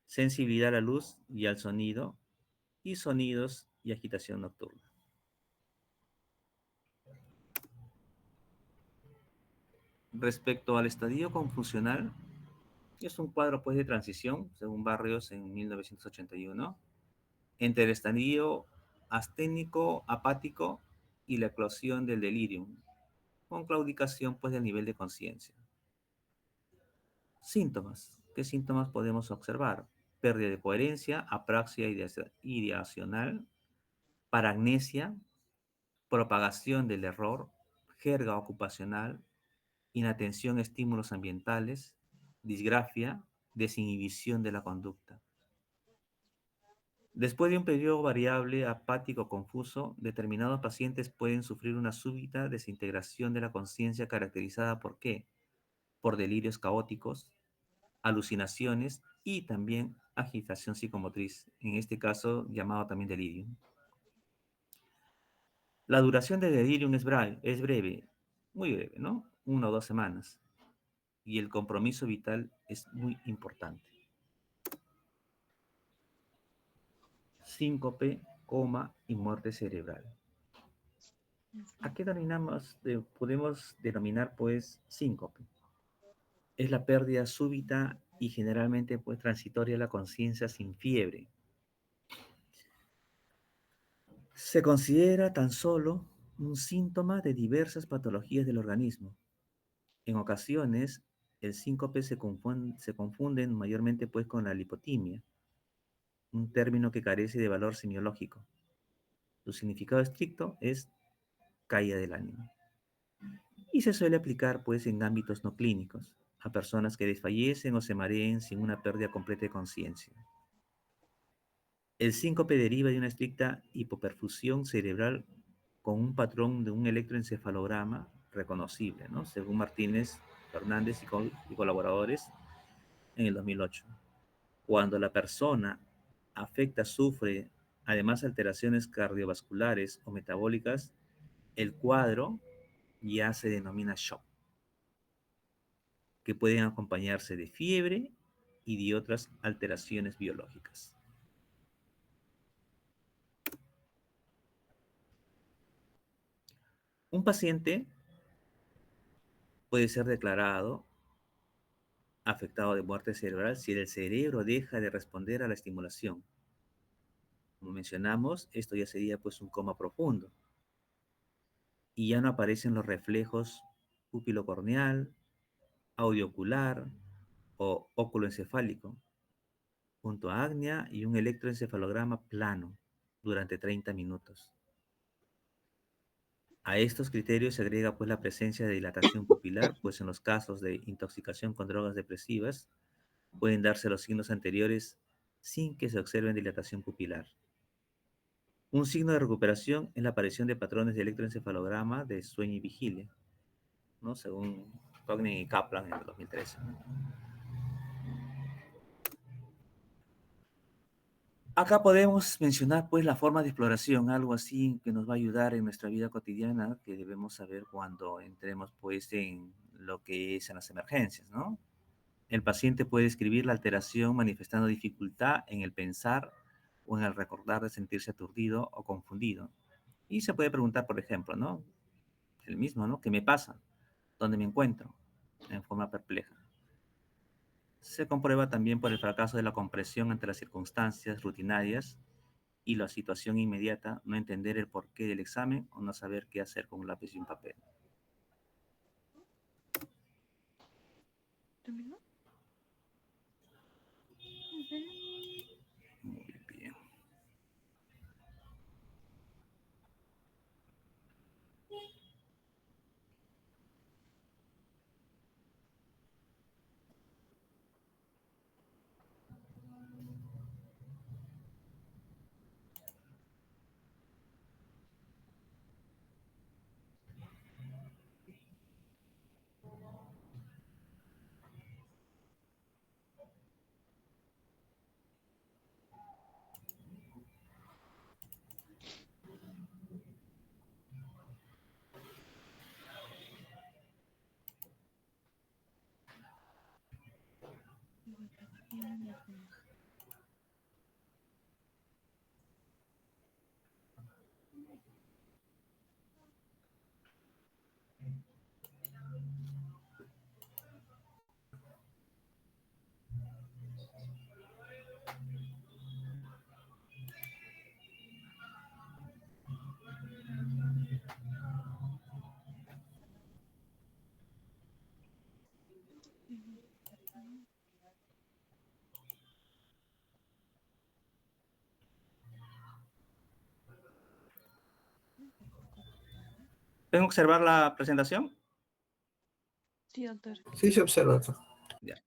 sensibilidad a la luz y al sonido, y sonidos y agitación nocturna. Respecto al estadio confusional, es un cuadro pues de transición, según Barrios en 1981, entre el estadio asténico apático y la eclosión del delirium, con claudicación pues del nivel de conciencia. Síntomas. ¿Qué síntomas podemos observar? Pérdida de coherencia, apraxia ideacional, paragnesia, propagación del error, jerga ocupacional, inatención a estímulos ambientales, disgrafia, desinhibición de la conducta. Después de un periodo variable apático confuso, determinados pacientes pueden sufrir una súbita desintegración de la conciencia caracterizada por ¿qué? Por delirios caóticos, alucinaciones y también agitación psicomotriz, en este caso llamado también delirium. La duración del delirium es breve, muy breve, ¿no? 1 o 2 semanas. Y el compromiso vital es muy importante. Síncope, coma y muerte cerebral. ¿A qué podemos denominar pues síncope? Es la pérdida súbita y generalmente pues transitoria de la conciencia sin fiebre. Se considera tan solo un síntoma de diversas patologías del organismo. En ocasiones, el síncope se confunden mayormente pues con la lipotimia, un término que carece de valor semiológico. Su significado estricto es caída del ánimo. Y se suele aplicar pues en ámbitos no clínicos, a personas que desfallecen o se mareen sin una pérdida completa de conciencia. El síncope deriva de una estricta hipoperfusión cerebral con un patrón de un electroencefalograma reconocible, ¿no? Según Martínez, Fernández y colaboradores en el 2008. Cuando la persona afecta sufre además alteraciones cardiovasculares o metabólicas, el cuadro ya se denomina shock, que pueden acompañarse de fiebre y de otras alteraciones biológicas. Un paciente puede ser declarado afectado de muerte cerebral si el cerebro deja de responder a la estimulación. Como mencionamos, esto ya sería pues un coma profundo y ya no aparecen los reflejos pupilocorneal, audiocular o óculoencefálico, junto a apnea y un electroencefalograma plano durante 30 minutos. A estos criterios se agrega pues la presencia de dilatación pupilar, pues en los casos de intoxicación con drogas depresivas pueden darse los signos anteriores sin que se observe dilatación pupilar. Un signo de recuperación es la aparición de patrones de electroencefalograma de sueño y vigilia, ¿no? Según Cognin y Kaplan en el 2013. Acá podemos mencionar pues la forma de exploración, algo así que nos va a ayudar en nuestra vida cotidiana, que debemos saber cuando entremos pues en lo que es en las emergencias, ¿no? El paciente puede describir la alteración manifestando dificultad en el pensar o en el recordar de sentirse aturdido o confundido. Y se puede preguntar, por ejemplo, ¿no? El mismo, ¿no? ¿Qué me pasa? ¿Dónde me encuentro? En forma perpleja. Se comprueba también por el fracaso de la comprensión ante las circunstancias rutinarias y la situación inmediata, no entender el porqué del examen o no saber qué hacer con un lápiz y un papel. ¿Terminó? Ujú. Muy bien. ¿Pueden observar la presentación? Sí, doctor. Sí, se observa, doctor. Ya.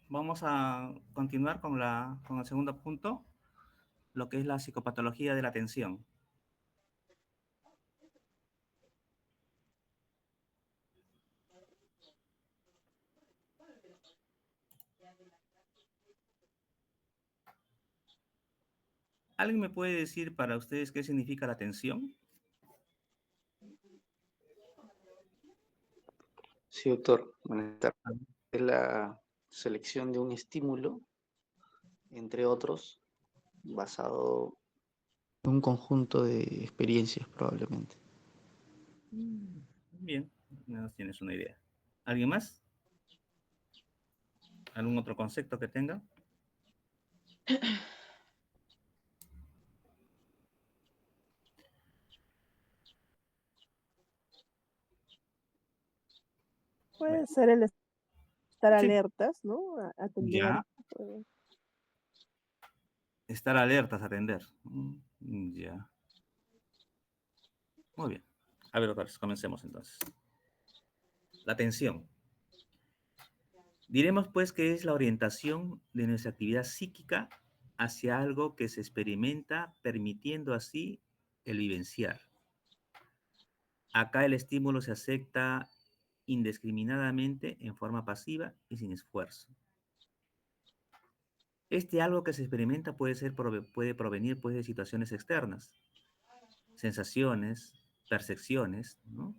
Vamos a continuar con el segundo punto, lo que es la psicopatología de la atención. ¿Alguien me puede decir para ustedes qué significa la atención? Sí, doctor. Buenas tardes. Es la selección de un estímulo, entre otros, basado en un conjunto de experiencias probablemente. Bien, no tienes una idea. ¿Alguien más? ¿Algún otro concepto que tenga? Puede ser el estar Sí. alertas, ¿no? Atender. Ya. Estar alertas, atender. Ya. Muy bien. A ver, doctores, comencemos entonces. La atención. Diremos pues que es la orientación de nuestra actividad psíquica hacia algo que se experimenta, permitiendo así el vivenciar. Acá el estímulo se acepta indiscriminadamente en forma pasiva y sin esfuerzo. Este algo que se experimenta puede provenir pues de situaciones externas, sensaciones, percepciones, ¿no?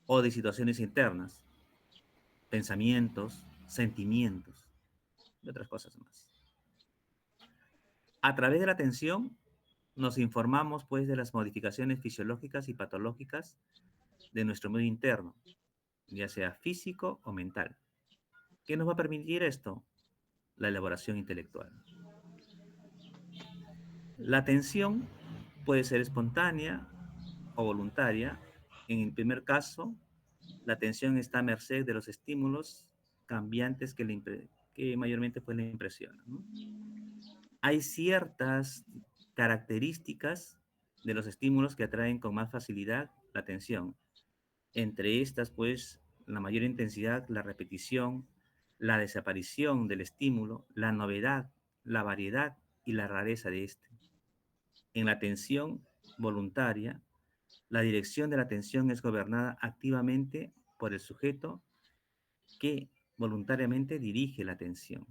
O de situaciones internas, pensamientos, sentimientos y otras cosas más. A través de la atención nos informamos pues de las modificaciones fisiológicas y patológicas de nuestro medio interno, ya sea físico o mental. ¿Qué nos va a permitir esto? La elaboración intelectual. La atención puede ser espontánea o voluntaria. En el primer caso, la atención está a merced de los estímulos cambiantes que mayormente pues la impresionan, ¿no? Hay ciertas características de los estímulos que atraen con más facilidad la atención. Entre estas, pues, la mayor intensidad, la repetición, la desaparición del estímulo, la novedad, la variedad y la rareza de este. En la atención voluntaria, la dirección de la atención es gobernada activamente por el sujeto que voluntariamente dirige la atención.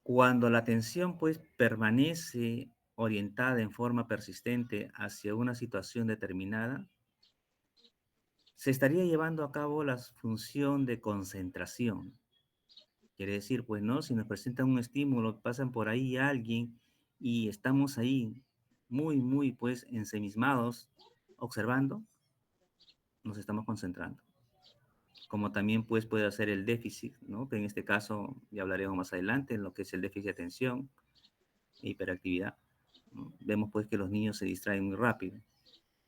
Cuando la atención pues permanece orientada en forma persistente hacia una situación determinada, se estaría llevando a cabo la función de concentración. Quiere decir, pues, ¿no? Si nos presentan un estímulo, pasan por ahí alguien y estamos ahí muy, pues, ensimismados, observando, nos estamos concentrando. como también pues puede hacer el déficit, ¿no? Que en este caso ya hablaremos más adelante en lo que es el déficit de atención e hiperactividad, ¿no? Vemos pues que los niños se distraen muy rápido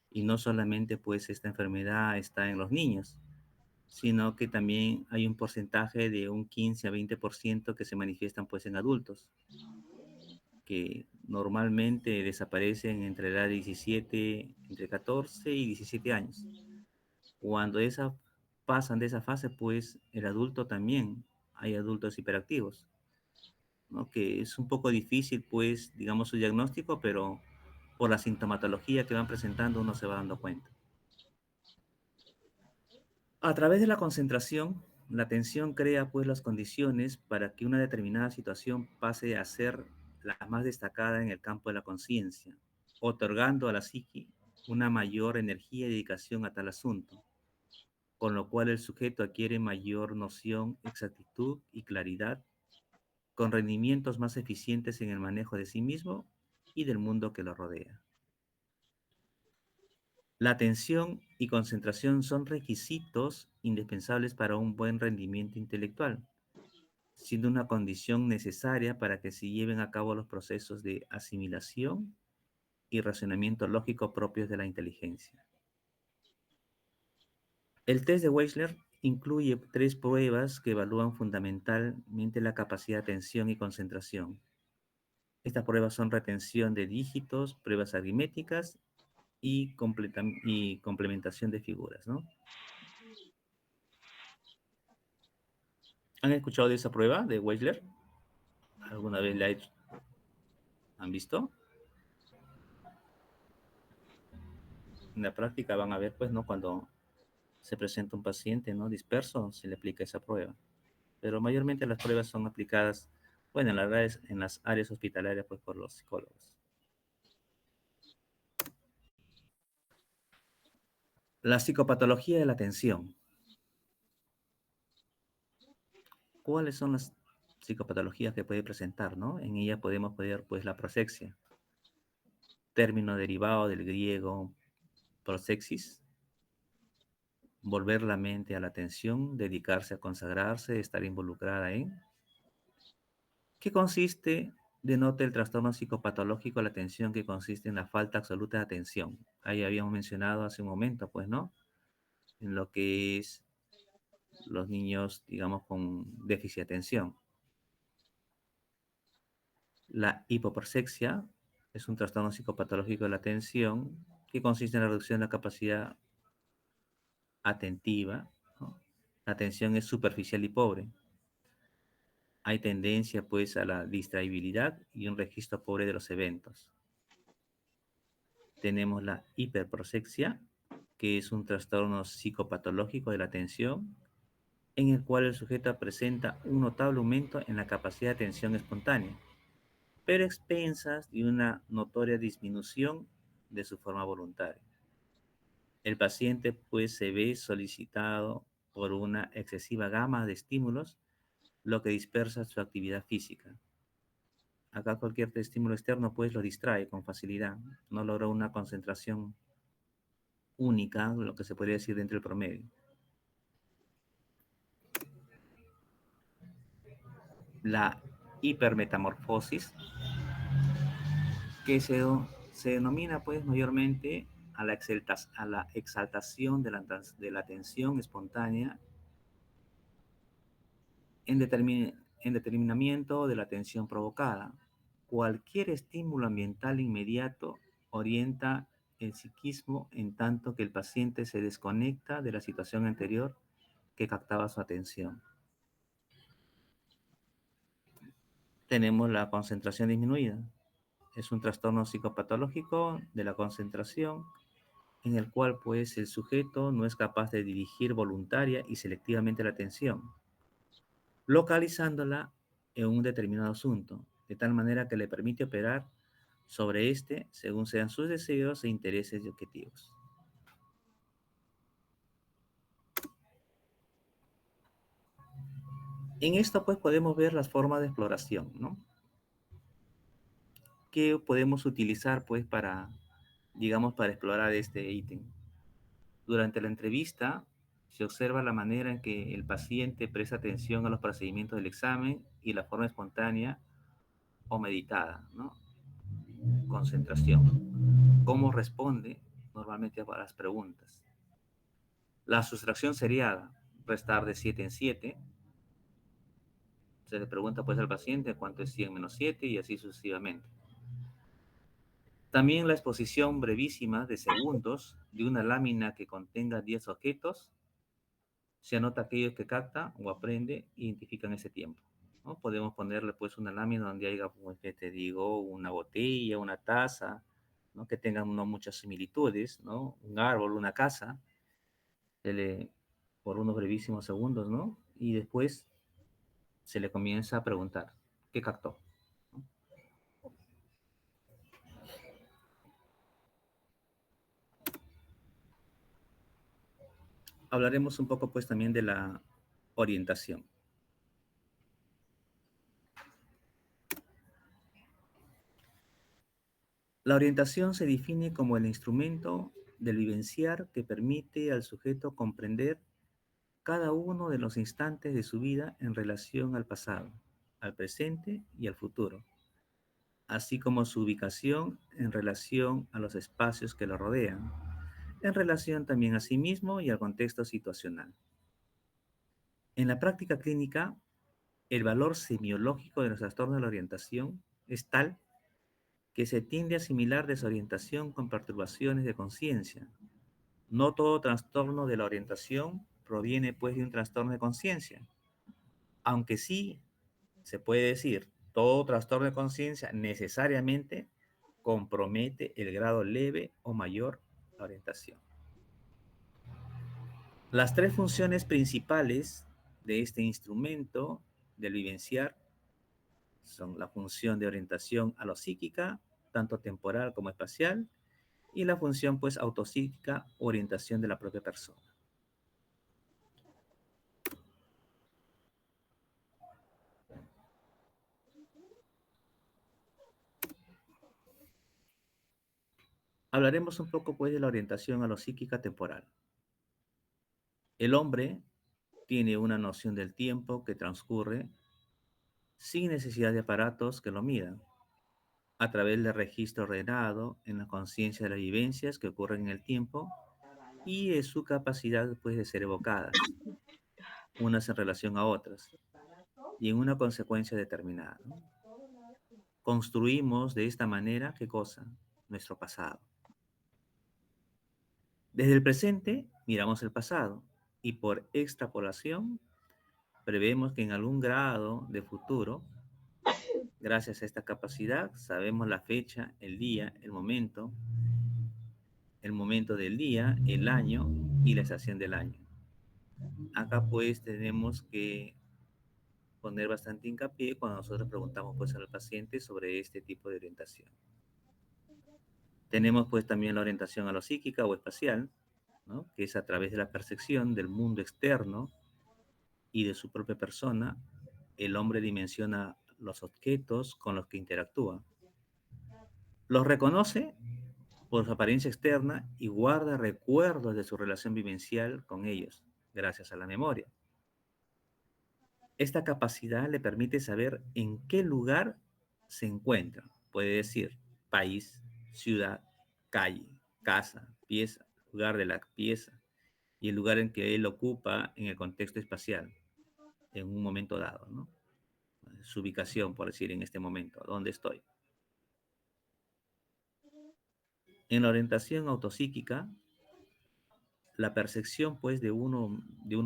y no solamente pues esta enfermedad está en los niños, sino que también hay un porcentaje de un 15 a 20% que se manifiestan pues en adultos, que normalmente desaparecen entre la edad de 17, entre 14 y 17 años. Cuando pasan de esa fase, pues el adulto también, hay adultos hiperactivos, ¿no? Que es un poco difícil, pues, digamos, su diagnóstico, pero por la sintomatología que van presentando uno se va dando cuenta. A través de la concentración, la atención crea pues las condiciones para que una determinada situación pase a ser la más destacada en el campo de la conciencia, otorgando a la psique una mayor energía y dedicación a tal asunto, con lo cual el sujeto adquiere mayor noción, exactitud y claridad, con rendimientos más eficientes en el manejo de sí mismo y del mundo que lo rodea. La atención y concentración son requisitos indispensables para un buen rendimiento intelectual, siendo una condición necesaria para que se lleven a cabo los procesos de asimilación y razonamiento lógico propios de la inteligencia. El test de Wechsler incluye 3 pruebas que evalúan fundamentalmente la capacidad de atención y concentración. Estas pruebas son retención de dígitos, pruebas aritméticas y complementación de figuras, ¿no? ¿Han escuchado de esa prueba de Wechsler? ¿Alguna vez han visto? En la práctica van a ver, pues, ¿no? Cuando se presenta un paciente, ¿no? Disperso, se le aplica esa prueba. Pero mayormente las pruebas son aplicadas, bueno, en las áreas hospitalarias, pues, por los psicólogos. La psicopatología de la atención. ¿Cuáles son las psicopatologías que puede presentar, no? En ella podemos ver, pues, la prosexia, término derivado del griego prosexis, volver la mente a la atención, dedicarse a consagrarse, estar involucrada en. ¿Qué consiste? Denota el trastorno psicopatológico de la atención, que consiste en la falta absoluta de atención. Ahí habíamos mencionado hace un momento, pues, ¿no? En lo que es los niños, digamos, con déficit de atención. La hipopersexia es un trastorno psicopatológico de la atención que consiste en la reducción de la capacidad atentiva, ¿no? La atención es superficial y pobre. Hay tendencia, pues, a la distraibilidad y un registro pobre de los eventos. Tenemos la hiperprosexia, que es un trastorno psicopatológico de la atención, en el cual el sujeto presenta un notable aumento en la capacidad de atención espontánea, pero a expensas de una notoria disminución de su forma voluntaria. El paciente, pues, se ve solicitado por una excesiva gama de estímulos, lo que dispersa su actividad física. Acá cualquier estímulo externo, pues, lo distrae con facilidad. No logra una concentración única, lo que se podría decir dentro del promedio. La hipermetamorfosis, que se denomina, pues, mayormente a la exaltación de la atención espontánea en determinamiento de la atención provocada. Cualquier estímulo ambiental inmediato orienta el psiquismo, en tanto que el paciente se desconecta de la situación anterior que captaba su atención. Tenemos la concentración disminuida. Es un trastorno psicopatológico de la concentración en el cual, pues, el sujeto no es capaz de dirigir voluntaria y selectivamente la atención, localizándola en un determinado asunto, de tal manera que le permite operar sobre este según sean sus deseos e intereses y objetivos. En esto, pues, podemos ver las formas de exploración, ¿no? Que podemos utilizar, pues, digamos, para explorar este ítem. Durante la entrevista, Se observa la manera en que el paciente presta atención a los procedimientos del examen y la forma espontánea o meditada, ¿no? Concentración. Cómo responde normalmente a las preguntas. La sustracción seriada, restar de 7 en 7. Se le pregunta pues al paciente cuánto es 100 menos 7 y así sucesivamente. También la exposición brevísima de segundos de una lámina que contenga 10 objetos. Se anota aquellos que capta o aprende e identifican ese tiempo, ¿no? Podemos ponerle pues una lámina donde haya, pues, que te digo, una botella, una taza, ¿no? Que tengan no muchas similitudes, ¿no? Un árbol, una casa, por unos brevísimos segundos, ¿no? Y después se le comienza a preguntar, ¿qué captó? ¿No? Hablaremos un poco pues también de la orientación. La orientación se define como el instrumento del vivenciar que permite al sujeto comprender cada uno de los instantes de su vida en relación al pasado, al presente y al futuro, así como su ubicación en relación a los espacios que lo rodean, en relación también a sí mismo y al contexto situacional. En la práctica clínica, el valor semiológico de los trastornos de la orientación es tal que se tiende a asimilar desorientación con perturbaciones de conciencia. No todo trastorno de la orientación proviene pues de un trastorno de conciencia, aunque sí se puede decir, todo trastorno de conciencia necesariamente compromete el grado leve o mayor de la orientación. Las tres funciones principales de este instrumento del vivenciar son la función de orientación a lo psíquica, tanto temporal como espacial, y la función pues autopsíquica, orientación de la propia persona. Hablaremos un poco pues de la orientación a lo psíquica temporal. El hombre tiene una noción del tiempo que transcurre sin necesidad de aparatos que lo midan, a través del registro ordenado en la conciencia de las vivencias que ocurren en el tiempo y de su capacidad pues, de ser evocadas, unas en relación a otras, y en una consecuencia determinada, ¿no? Construimos de esta manera, ¿qué cosa? Nuestro pasado. Desde el presente miramos el pasado y por extrapolación prevemos que en algún grado de futuro, gracias a esta capacidad, sabemos la fecha, el día, el momento del día, el año y la estación del año. Acá pues tenemos que poner bastante hincapié cuando nosotros preguntamos pues al paciente sobre este tipo de orientación. Tenemos pues también la orientación a lo psíquica o espacial, ¿no? Que es a través de la percepción del mundo externo y de su propia persona, el hombre dimensiona los objetos con los que interactúa. Los reconoce por su apariencia externa y guarda recuerdos de su relación vivencial con ellos, gracias a la memoria. Esta capacidad le permite saber en qué lugar se encuentra. Puede decir país, ciudad, calle, casa, pieza, lugar de la pieza y el lugar en que él ocupa en el contexto espacial, en un momento dado, ¿no? Su ubicación, por decir, en este momento, ¿dónde estoy? En la orientación autopsíquica, la percepción pues de uno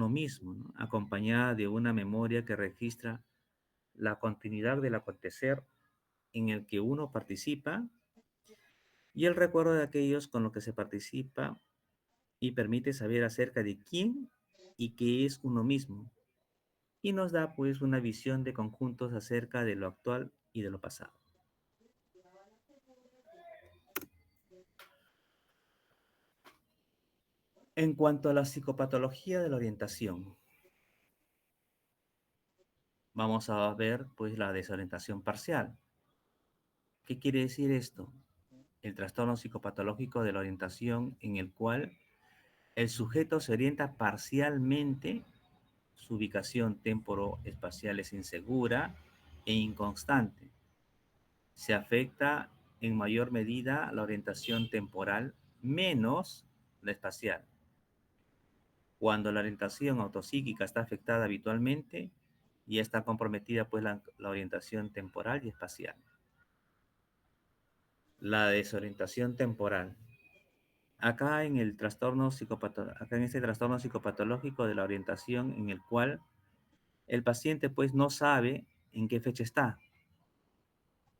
mismo, ¿no? Acompañada de una memoria que registra la continuidad del acontecer en el que uno participa y el recuerdo de aquellos con los que se participa y permite saber acerca de quién y qué es uno mismo y nos da pues una visión de conjuntos acerca de lo actual y de lo pasado. En cuanto a la psicopatología de la orientación, vamos a ver pues la desorientación parcial. ¿Qué quiere decir esto? El trastorno psicopatológico de la orientación en el cual El sujeto se orienta parcialmente, su ubicación temporoespacial es insegura e inconstante. Se afecta en mayor medida la orientación temporal menos la espacial. Cuando la orientación autopsíquica está afectada habitualmente, ya está comprometida pues la orientación temporal y espacial. La desorientación temporal. Acá en el trastorno acá en este trastorno psicopatológico de la orientación en el cual el paciente pues no sabe en qué fecha está,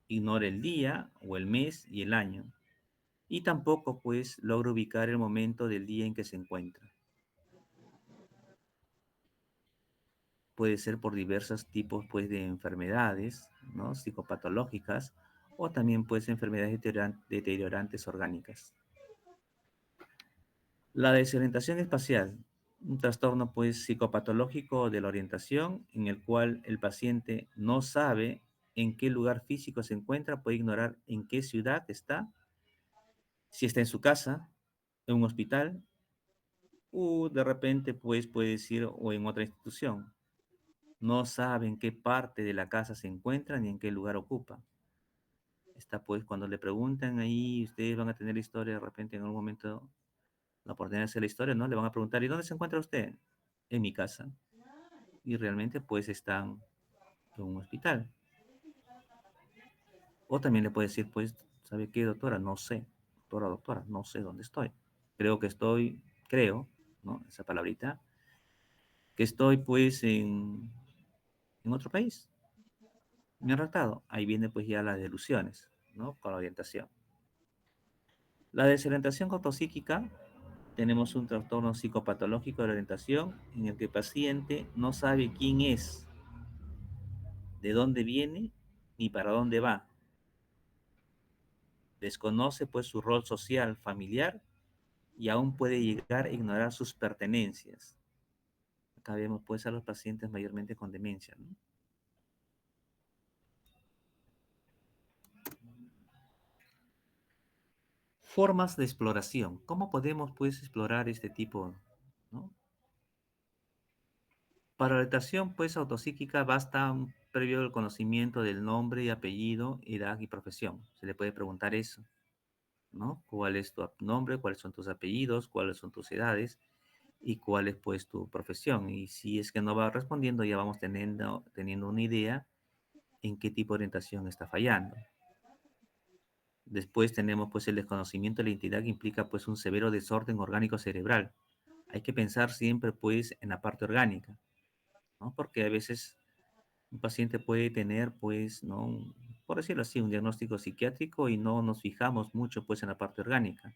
ignora el día o el mes y el año, y tampoco pues logra ubicar el momento del día en que se encuentra. Puede ser por diversos tipos pues de enfermedades, ¿no? Psicopatológicas, o también pues enfermedades deteriorantes orgánicas. La desorientación espacial, un trastorno pues psicopatológico de la orientación en el cual el paciente no sabe en qué lugar físico se encuentra, puede ignorar en qué ciudad está, si está en su casa, en un hospital, o de repente pues puede decir o en otra institución. No sabe en qué parte de la casa se encuentra ni en qué lugar ocupa. Está pues cuando le preguntan ahí, ustedes van a tener historia de repente en algún momento, la oportunidad de hacer la historia, ¿no? Le van a preguntar, ¿y dónde se encuentra usted? En mi casa. Y realmente pues están en un hospital. O también le puede decir, pues, ¿sabe qué, doctora? No sé. Doctora, no sé dónde estoy. Creo, ¿no? Esa palabrita, que estoy pues en otro país. Me han ratado. Ahí viene pues ya las delusiones, ¿no? Con la orientación. La desorientación autopsíquica, tenemos un trastorno psicopatológico de la orientación en el que el paciente no sabe quién es, de dónde viene ni para dónde va. Desconoce pues su rol social, familiar, y aún puede llegar a ignorar sus pertenencias. Acá vemos pues a los pacientes mayormente con demencia, ¿no? Formas de exploración. ¿Cómo podemos pues explorar este tipo, ¿no? Para la orientación pues autopsíquica basta un previo conocimiento del nombre y apellido, edad y profesión. Se le puede preguntar eso, ¿no? ¿Cuál es tu nombre? ¿Cuáles son tus apellidos? ¿Cuáles son tus edades? ¿Y cuál es pues tu profesión? Y si es que no va respondiendo, ya vamos teniendo una idea en qué tipo de orientación está fallando. Después tenemos pues el desconocimiento de la identidad que implica pues un severo desorden orgánico cerebral. Hay que pensar siempre pues en la parte orgánica, ¿no? Porque a veces un paciente puede tener pues, ¿no? Por decirlo así, un diagnóstico psiquiátrico y no nos fijamos mucho pues en la parte orgánica.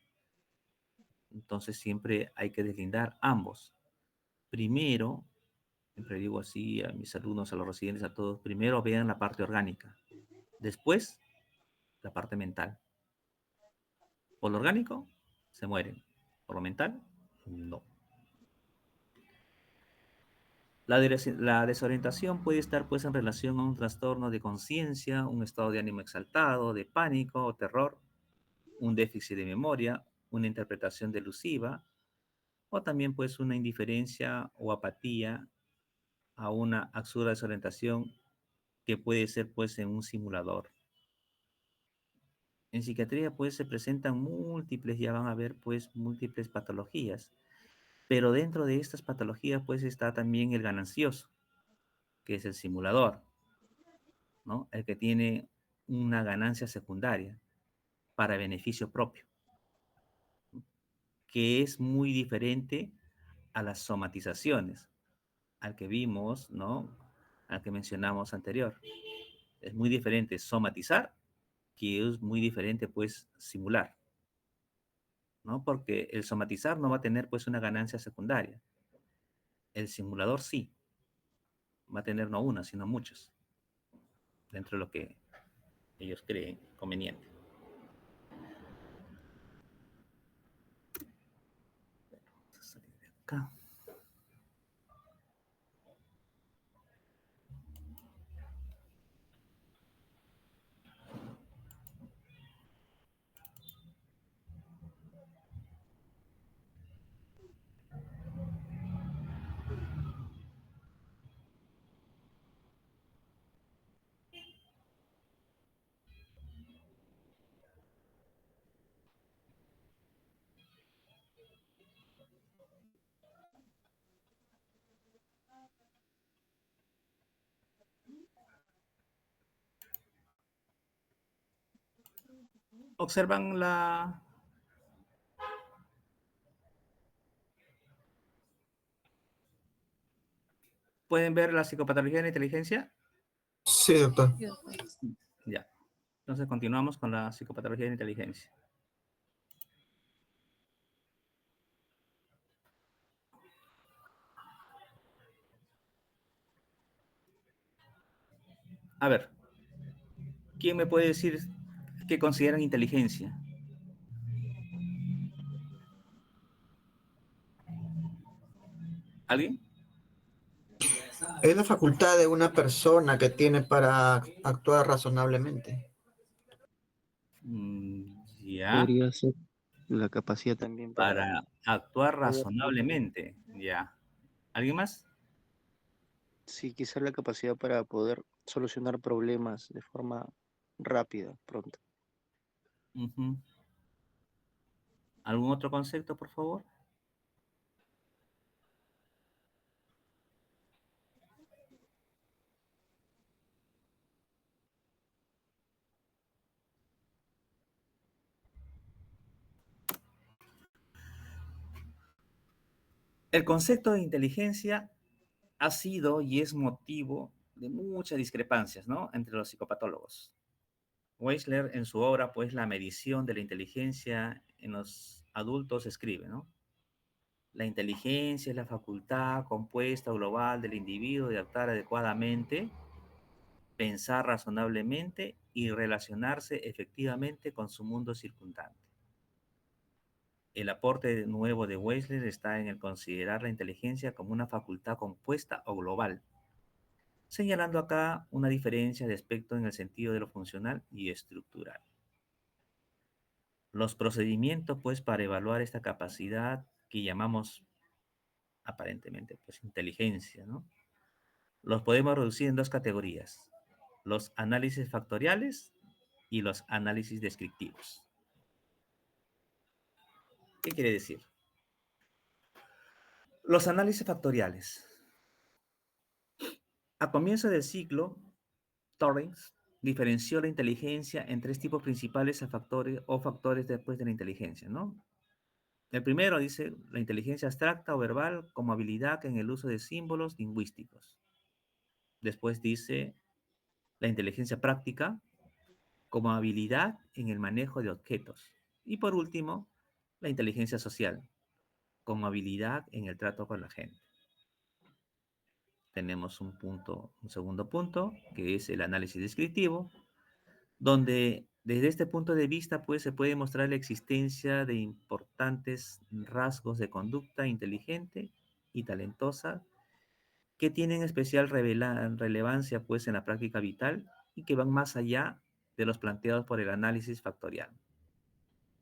Entonces siempre hay que deslindar ambos. Primero, siempre digo así a mis alumnos, a los residentes, a todos, primero vean la parte orgánica, después la parte mental. Por lo orgánico, se mueren. Por lo mental, no. La desorientación puede estar pues en relación a un trastorno de conciencia, un estado de ánimo exaltado, de pánico o terror, un déficit de memoria, una interpretación delusiva, o también pues una indiferencia o apatía a una absurda desorientación que puede ser pues en un simulador. En psiquiatría pues se presentan múltiples, ya van a ver pues múltiples patologías, pero dentro de estas patologías pues está también el ganancioso, que es el simulador, ¿no? El que tiene una ganancia secundaria para beneficio propio, que es muy diferente a las somatizaciones, al que vimos, ¿no? Al que mencionamos anterior. Es muy diferente somatizar, que es muy diferente pues simular, ¿no? Porque el somatizar no va a tener pues una ganancia secundaria. El simulador sí, va a tener no una, sino muchas, dentro de lo que ellos creen conveniente. Vamos a salir de acá. ¿Observan la... ¿Pueden ver la psicopatología de la inteligencia? Sí, doctor. Sí, doctor. Ya. Entonces continuamos con la psicopatología de la inteligencia. A ver, ¿quién me puede decir qué consideran inteligencia? ¿Alguien? Es la facultad de una persona que tiene para actuar razonablemente. Ya, Podría ser la capacidad también para actuar poder- razonablemente. Ya. ¿Alguien más? sí, quizás la capacidad para poder solucionar problemas de forma rápida, pronto. Ujú. ¿Algún otro concepto, por favor? El concepto de inteligencia ha sido y es motivo de muchas discrepancias, ¿no? Entre los psicopatólogos. Weisler, en su obra, pues, La medición de la inteligencia en los adultos, escribe, ¿no? La inteligencia es la facultad compuesta o global del individuo de actuar adecuadamente, pensar razonablemente y relacionarse efectivamente con su mundo circundante. El aporte nuevo de Weisler está en el considerar la inteligencia como una facultad compuesta o global, señalando acá una diferencia de aspecto en el sentido de lo funcional y estructural. Los procedimientos, pues, para evaluar esta capacidad que llamamos aparentemente, pues, inteligencia, ¿no? Los podemos reducir en dos categorías: los análisis factoriales y los análisis descriptivos. ¿Qué quiere decir? Los análisis factoriales. A comienzo del siglo, Torrens diferenció la inteligencia en tres tipos principales de factores o factores después de la inteligencia, ¿no? El primero dice la inteligencia abstracta o verbal como habilidad en el uso de símbolos lingüísticos. Después dice la inteligencia práctica como habilidad en el manejo de objetos. Y por último, la inteligencia social como habilidad en el trato con la gente. Tenemos un segundo punto, que es el análisis descriptivo, donde desde este punto de vista, pues, se puede mostrar la existencia de importantes rasgos de conducta inteligente y talentosa que tienen especial relevancia, pues, en la práctica vital y que van más allá de los planteados por el análisis factorial.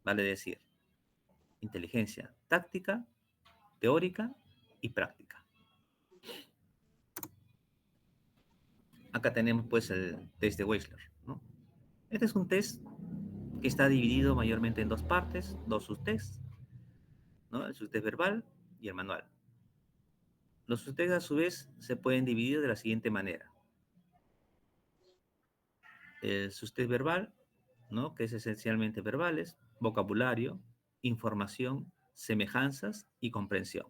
Vale decir, inteligencia táctica, teórica y práctica. Acá tenemos, pues, el test de Weisler, ¿no? Este es un test que está dividido mayormente en dos partes, dos subtests, ¿no? El subtest verbal y el manual. Los subtests, a su vez, se pueden dividir de la siguiente manera. El subtest verbal, ¿no? Que es esencialmente verbales, vocabulario, información, semejanzas y comprensión.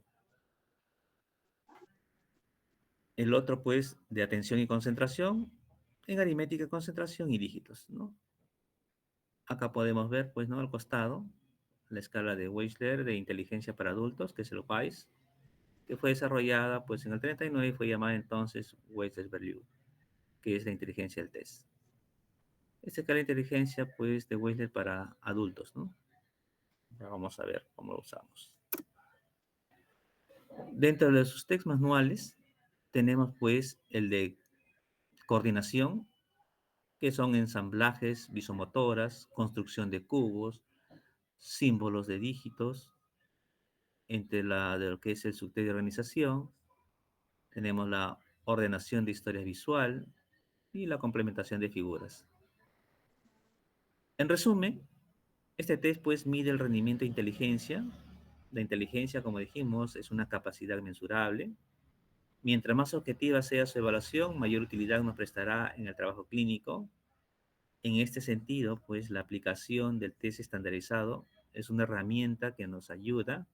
El otro, pues, de atención y concentración, en aritmética, concentración y dígitos, ¿no? Acá podemos ver, pues, ¿no? Al costado, la escala de Weisler de inteligencia para adultos, que es el WISE, que fue desarrollada, pues, en el 39 y fue llamada entonces Weisler-Berlioz, que es la inteligencia del test. Esta escala de inteligencia, pues, de Weisler para adultos, ¿no? Ya vamos a ver cómo lo usamos. Dentro de sus textos manuales, tenemos, pues, el de coordinación, que son ensamblajes visomotoras, construcción de cubos, símbolos de dígitos, entre de lo que es el subtest de organización, tenemos la ordenación de historia visual y la complementación de figuras. En resumen, este test, pues, mide el rendimiento de inteligencia. La inteligencia, como dijimos, es una capacidad mensurable. Mientras más objetiva sea su evaluación, mayor utilidad nos prestará en el trabajo clínico. En este sentido, pues la aplicación del test estandarizado es una herramienta que nos ayuda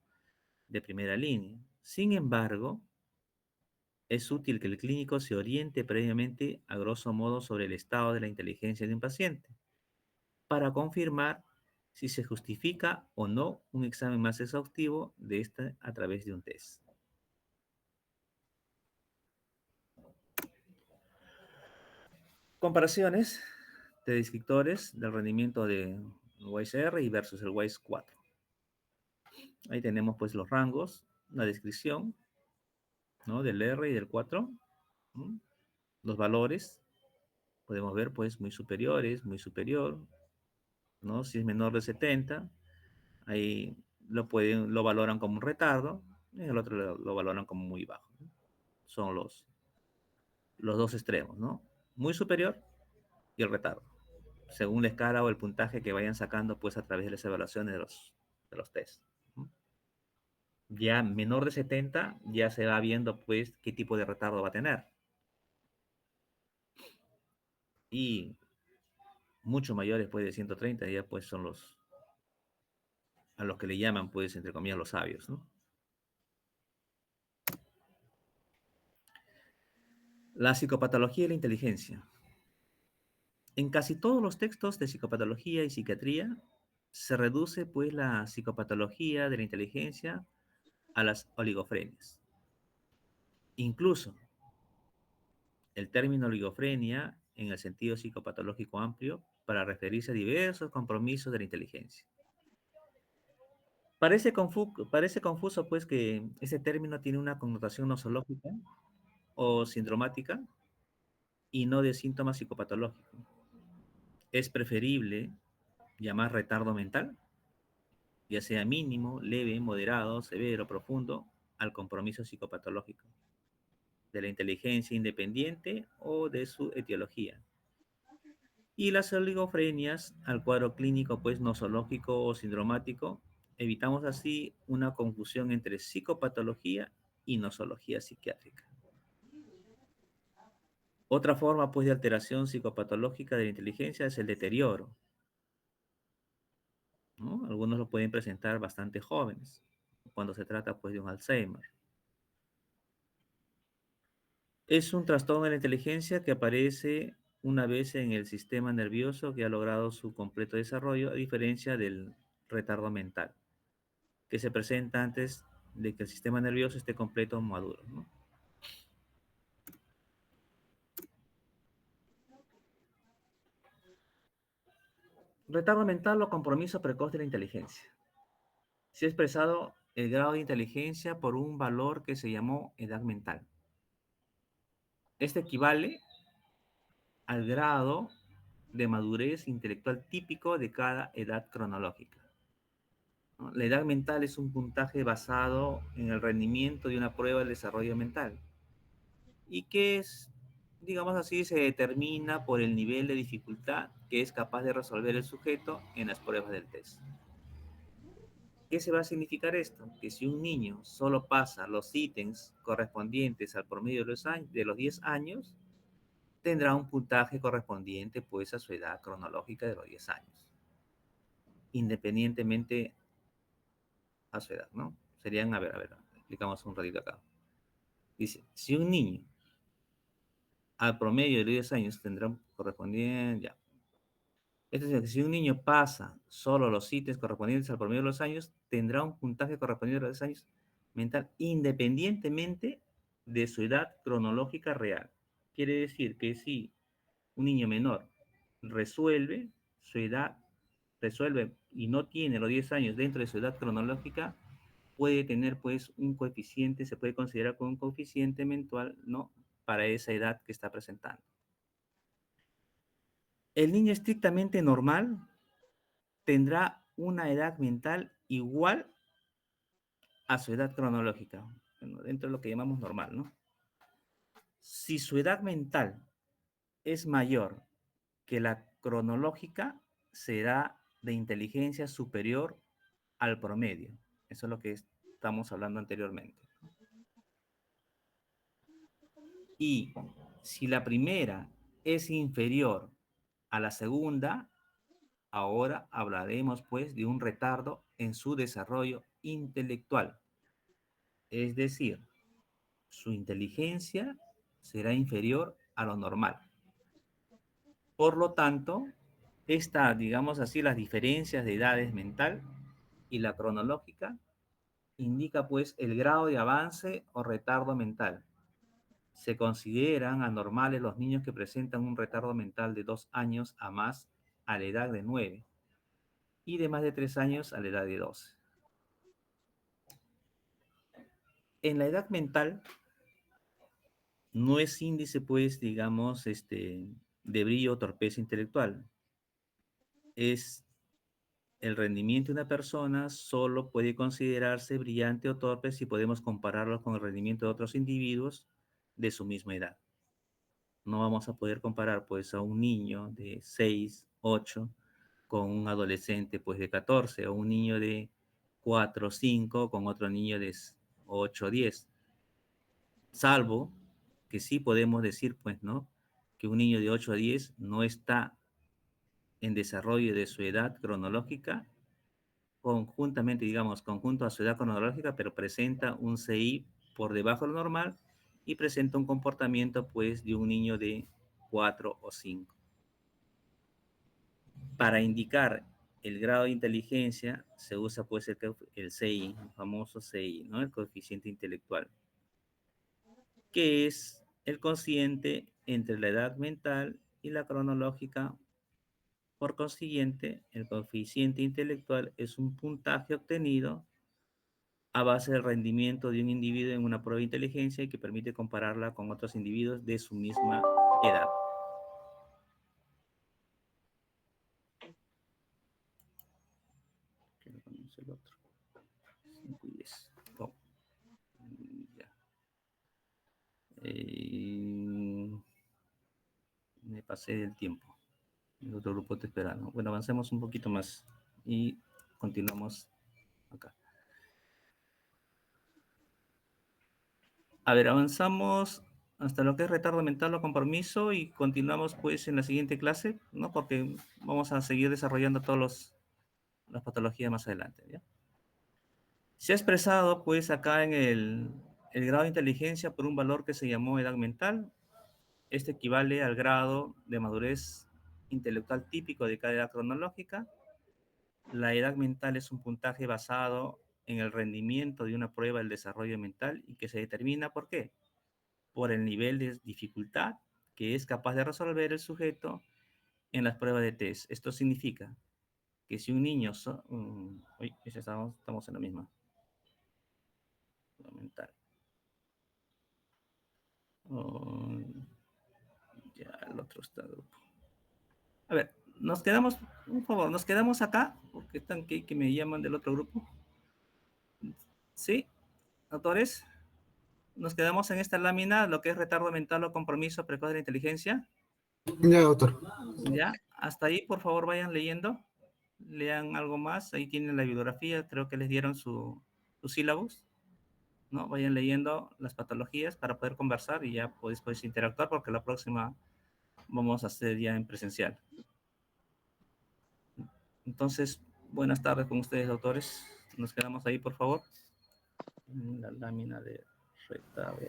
de primera línea. Sin embargo, es útil que el clínico se oriente previamente, a grosso modo, sobre el estado de la inteligencia de un paciente, para confirmar si se justifica o no un examen más exhaustivo de este a través de un test. Comparaciones de descriptores del rendimiento de WISE-R y versus el WISE 4. Ahí tenemos pues los rangos, la descripción, ¿no?, del R y del 4, ¿no? Los valores, podemos ver pues muy superiores, muy superior, ¿no? Si es menor de 70, ahí lo valoran como un retardo, y el otro lo valoran como muy bajo, ¿no? Son los dos extremos, ¿no? Muy superior y el retardo, según la escala o el puntaje que vayan sacando pues a través de las evaluaciones de los test, ¿no? Ya menor de 70, ya se va viendo pues qué tipo de retardo va a tener. Y mucho mayores pues de 130 ya pues son a los que le llaman pues entre comillas los sabios, ¿no? La psicopatología y la inteligencia. En casi todos los textos de psicopatología y psiquiatría se reduce pues la psicopatología de la inteligencia a las oligofrenias. Incluso el término oligofrenia en el sentido psicopatológico amplio para referirse a diversos compromisos de la inteligencia. Parece confuso pues que ese término tiene una connotación nosológica o sindromática y no de síntoma psicopatológico. Es preferible llamar retardo mental, ya sea mínimo, leve, moderado, severo, profundo, al compromiso psicopatológico, de la inteligencia independiente o de su etiología. Y las oligofrenias al cuadro clínico pues nosológico o sindromático. Evitamos así una confusión entre psicopatología y nosología psiquiátrica. Otra forma pues de alteración psicopatológica de la inteligencia es el deterioro, ¿no? Algunos lo pueden presentar bastante jóvenes, cuando se trata pues de un Alzheimer. Es un trastorno de la inteligencia que aparece una vez en el sistema nervioso que ha logrado su completo desarrollo, a diferencia del retardo mental, que se presenta antes de que el sistema nervioso esté completo o maduro, ¿no? Retardo mental o compromiso precoz de la inteligencia. Se ha expresado el grado de inteligencia por un valor que se llamó edad mental. Este equivale al grado de madurez intelectual típico de cada edad cronológica, ¿no? La edad mental es un puntaje basado en el rendimiento de una prueba del desarrollo mental y que es, digamos así, se determina por el nivel de dificultad que es capaz de resolver el sujeto en las pruebas del test. ¿Qué se va a significar esto? Que si un niño solo pasa los ítems correspondientes al promedio de los 10 años, tendrá un puntaje correspondiente pues a su edad cronológica de los 10 años, independientemente a su edad, ¿no? Serían, a ver, explicamos un ratito acá. Dice, si un niño al promedio de los 10 años tendrá un correspondiente, ya. Es decir, que si un niño pasa solo los ítems correspondientes al promedio de los años, tendrá un puntaje correspondiente a los 10 años mental, independientemente de su edad cronológica real. Quiere decir que si un niño menor resuelve su edad, resuelve y no tiene los 10 años dentro de su edad cronológica, puede tener pues un coeficiente, se puede considerar como un coeficiente mental, ¿no?, para esa edad que está presentando. El niño estrictamente normal tendrá una edad mental igual a su edad cronológica, bueno, dentro de lo que llamamos normal, ¿no? Si su edad mental es mayor que la cronológica, será de inteligencia superior al promedio. Eso es lo que estamos hablando anteriormente. Y si la primera es inferior A la segunda, ahora hablaremos pues de un retardo en su desarrollo intelectual. Es decir, su inteligencia será inferior a lo normal. Por lo tanto, digamos así, las diferencias de edades mental y la cronológica indica pues el grado de avance o retardo mental. Se consideran anormales los niños que presentan un retardo mental de 2 años a más a la edad de 9 y de más de 3 años a la edad de 12. En la edad mental no es índice pues, digamos, de brillo o torpeza intelectual. Es el rendimiento de una persona solo puede considerarse brillante o torpe si podemos compararlo con el rendimiento de otros individuos de su misma edad. No vamos a poder comparar pues a un niño de 6, 8 con un adolescente pues de 14 o un niño de 4, 5 con otro niño de 8, 10. Salvo que sí podemos decir pues, ¿no? Que un niño de 8 a 10 no está en desarrollo de su edad cronológica conjuntamente, digamos, conjunto a su edad cronológica, pero presenta un CI por debajo de lo normal y presenta un comportamiento, pues, de un niño de 4 o 5. Para indicar el grado de inteligencia se usa, pues, el CI, el famoso CI, ¿no? El coeficiente intelectual, que es el cociente entre la edad mental y la cronológica. Por consiguiente, el coeficiente intelectual es un puntaje obtenido a base del rendimiento de un individuo en una prueba de inteligencia y que permite compararla con otros individuos de su misma edad. ¿Qué le ponemos el otro? 5 y 10. Oh. Ya. Me pasé del tiempo. El otro grupo te espera, ¿no? Bueno, avancemos un poquito más y continuamos acá. A ver, avanzamos hasta lo que es retardo mental o compromiso y continuamos pues en la siguiente clase, ¿no? Porque vamos a seguir desarrollando todas las patologías más adelante, ¿ya? Se ha expresado pues acá en el grado de inteligencia por un valor que se llamó edad mental. Este equivale al grado de madurez intelectual típico de cada edad cronológica. La edad mental es un puntaje basado en el rendimiento de una prueba del desarrollo mental y que se determina ¿por qué? Por el nivel de dificultad que es capaz de resolver el sujeto en las pruebas de test. Esto significa que si un niño... estamos en la misma. Mental. Ya, el otro está grupo. A ver, nos quedamos, un favor, nos quedamos acá, porque están que me llaman del otro grupo. ¿Sí? Autores, nos quedamos en esta lámina, lo que es retardo mental o compromiso precoz de la inteligencia. Ya, doctor. Ya, hasta ahí, por favor, vayan leyendo. Lean algo más, ahí tienen la bibliografía, creo que les dieron su sílabus, ¿no? Vayan leyendo las patologías para poder conversar y ya podéis interactuar porque la próxima vamos a hacer ya en presencial. Entonces, buenas tardes con ustedes, doctores. Nos quedamos ahí, por favor. La lámina de retardo.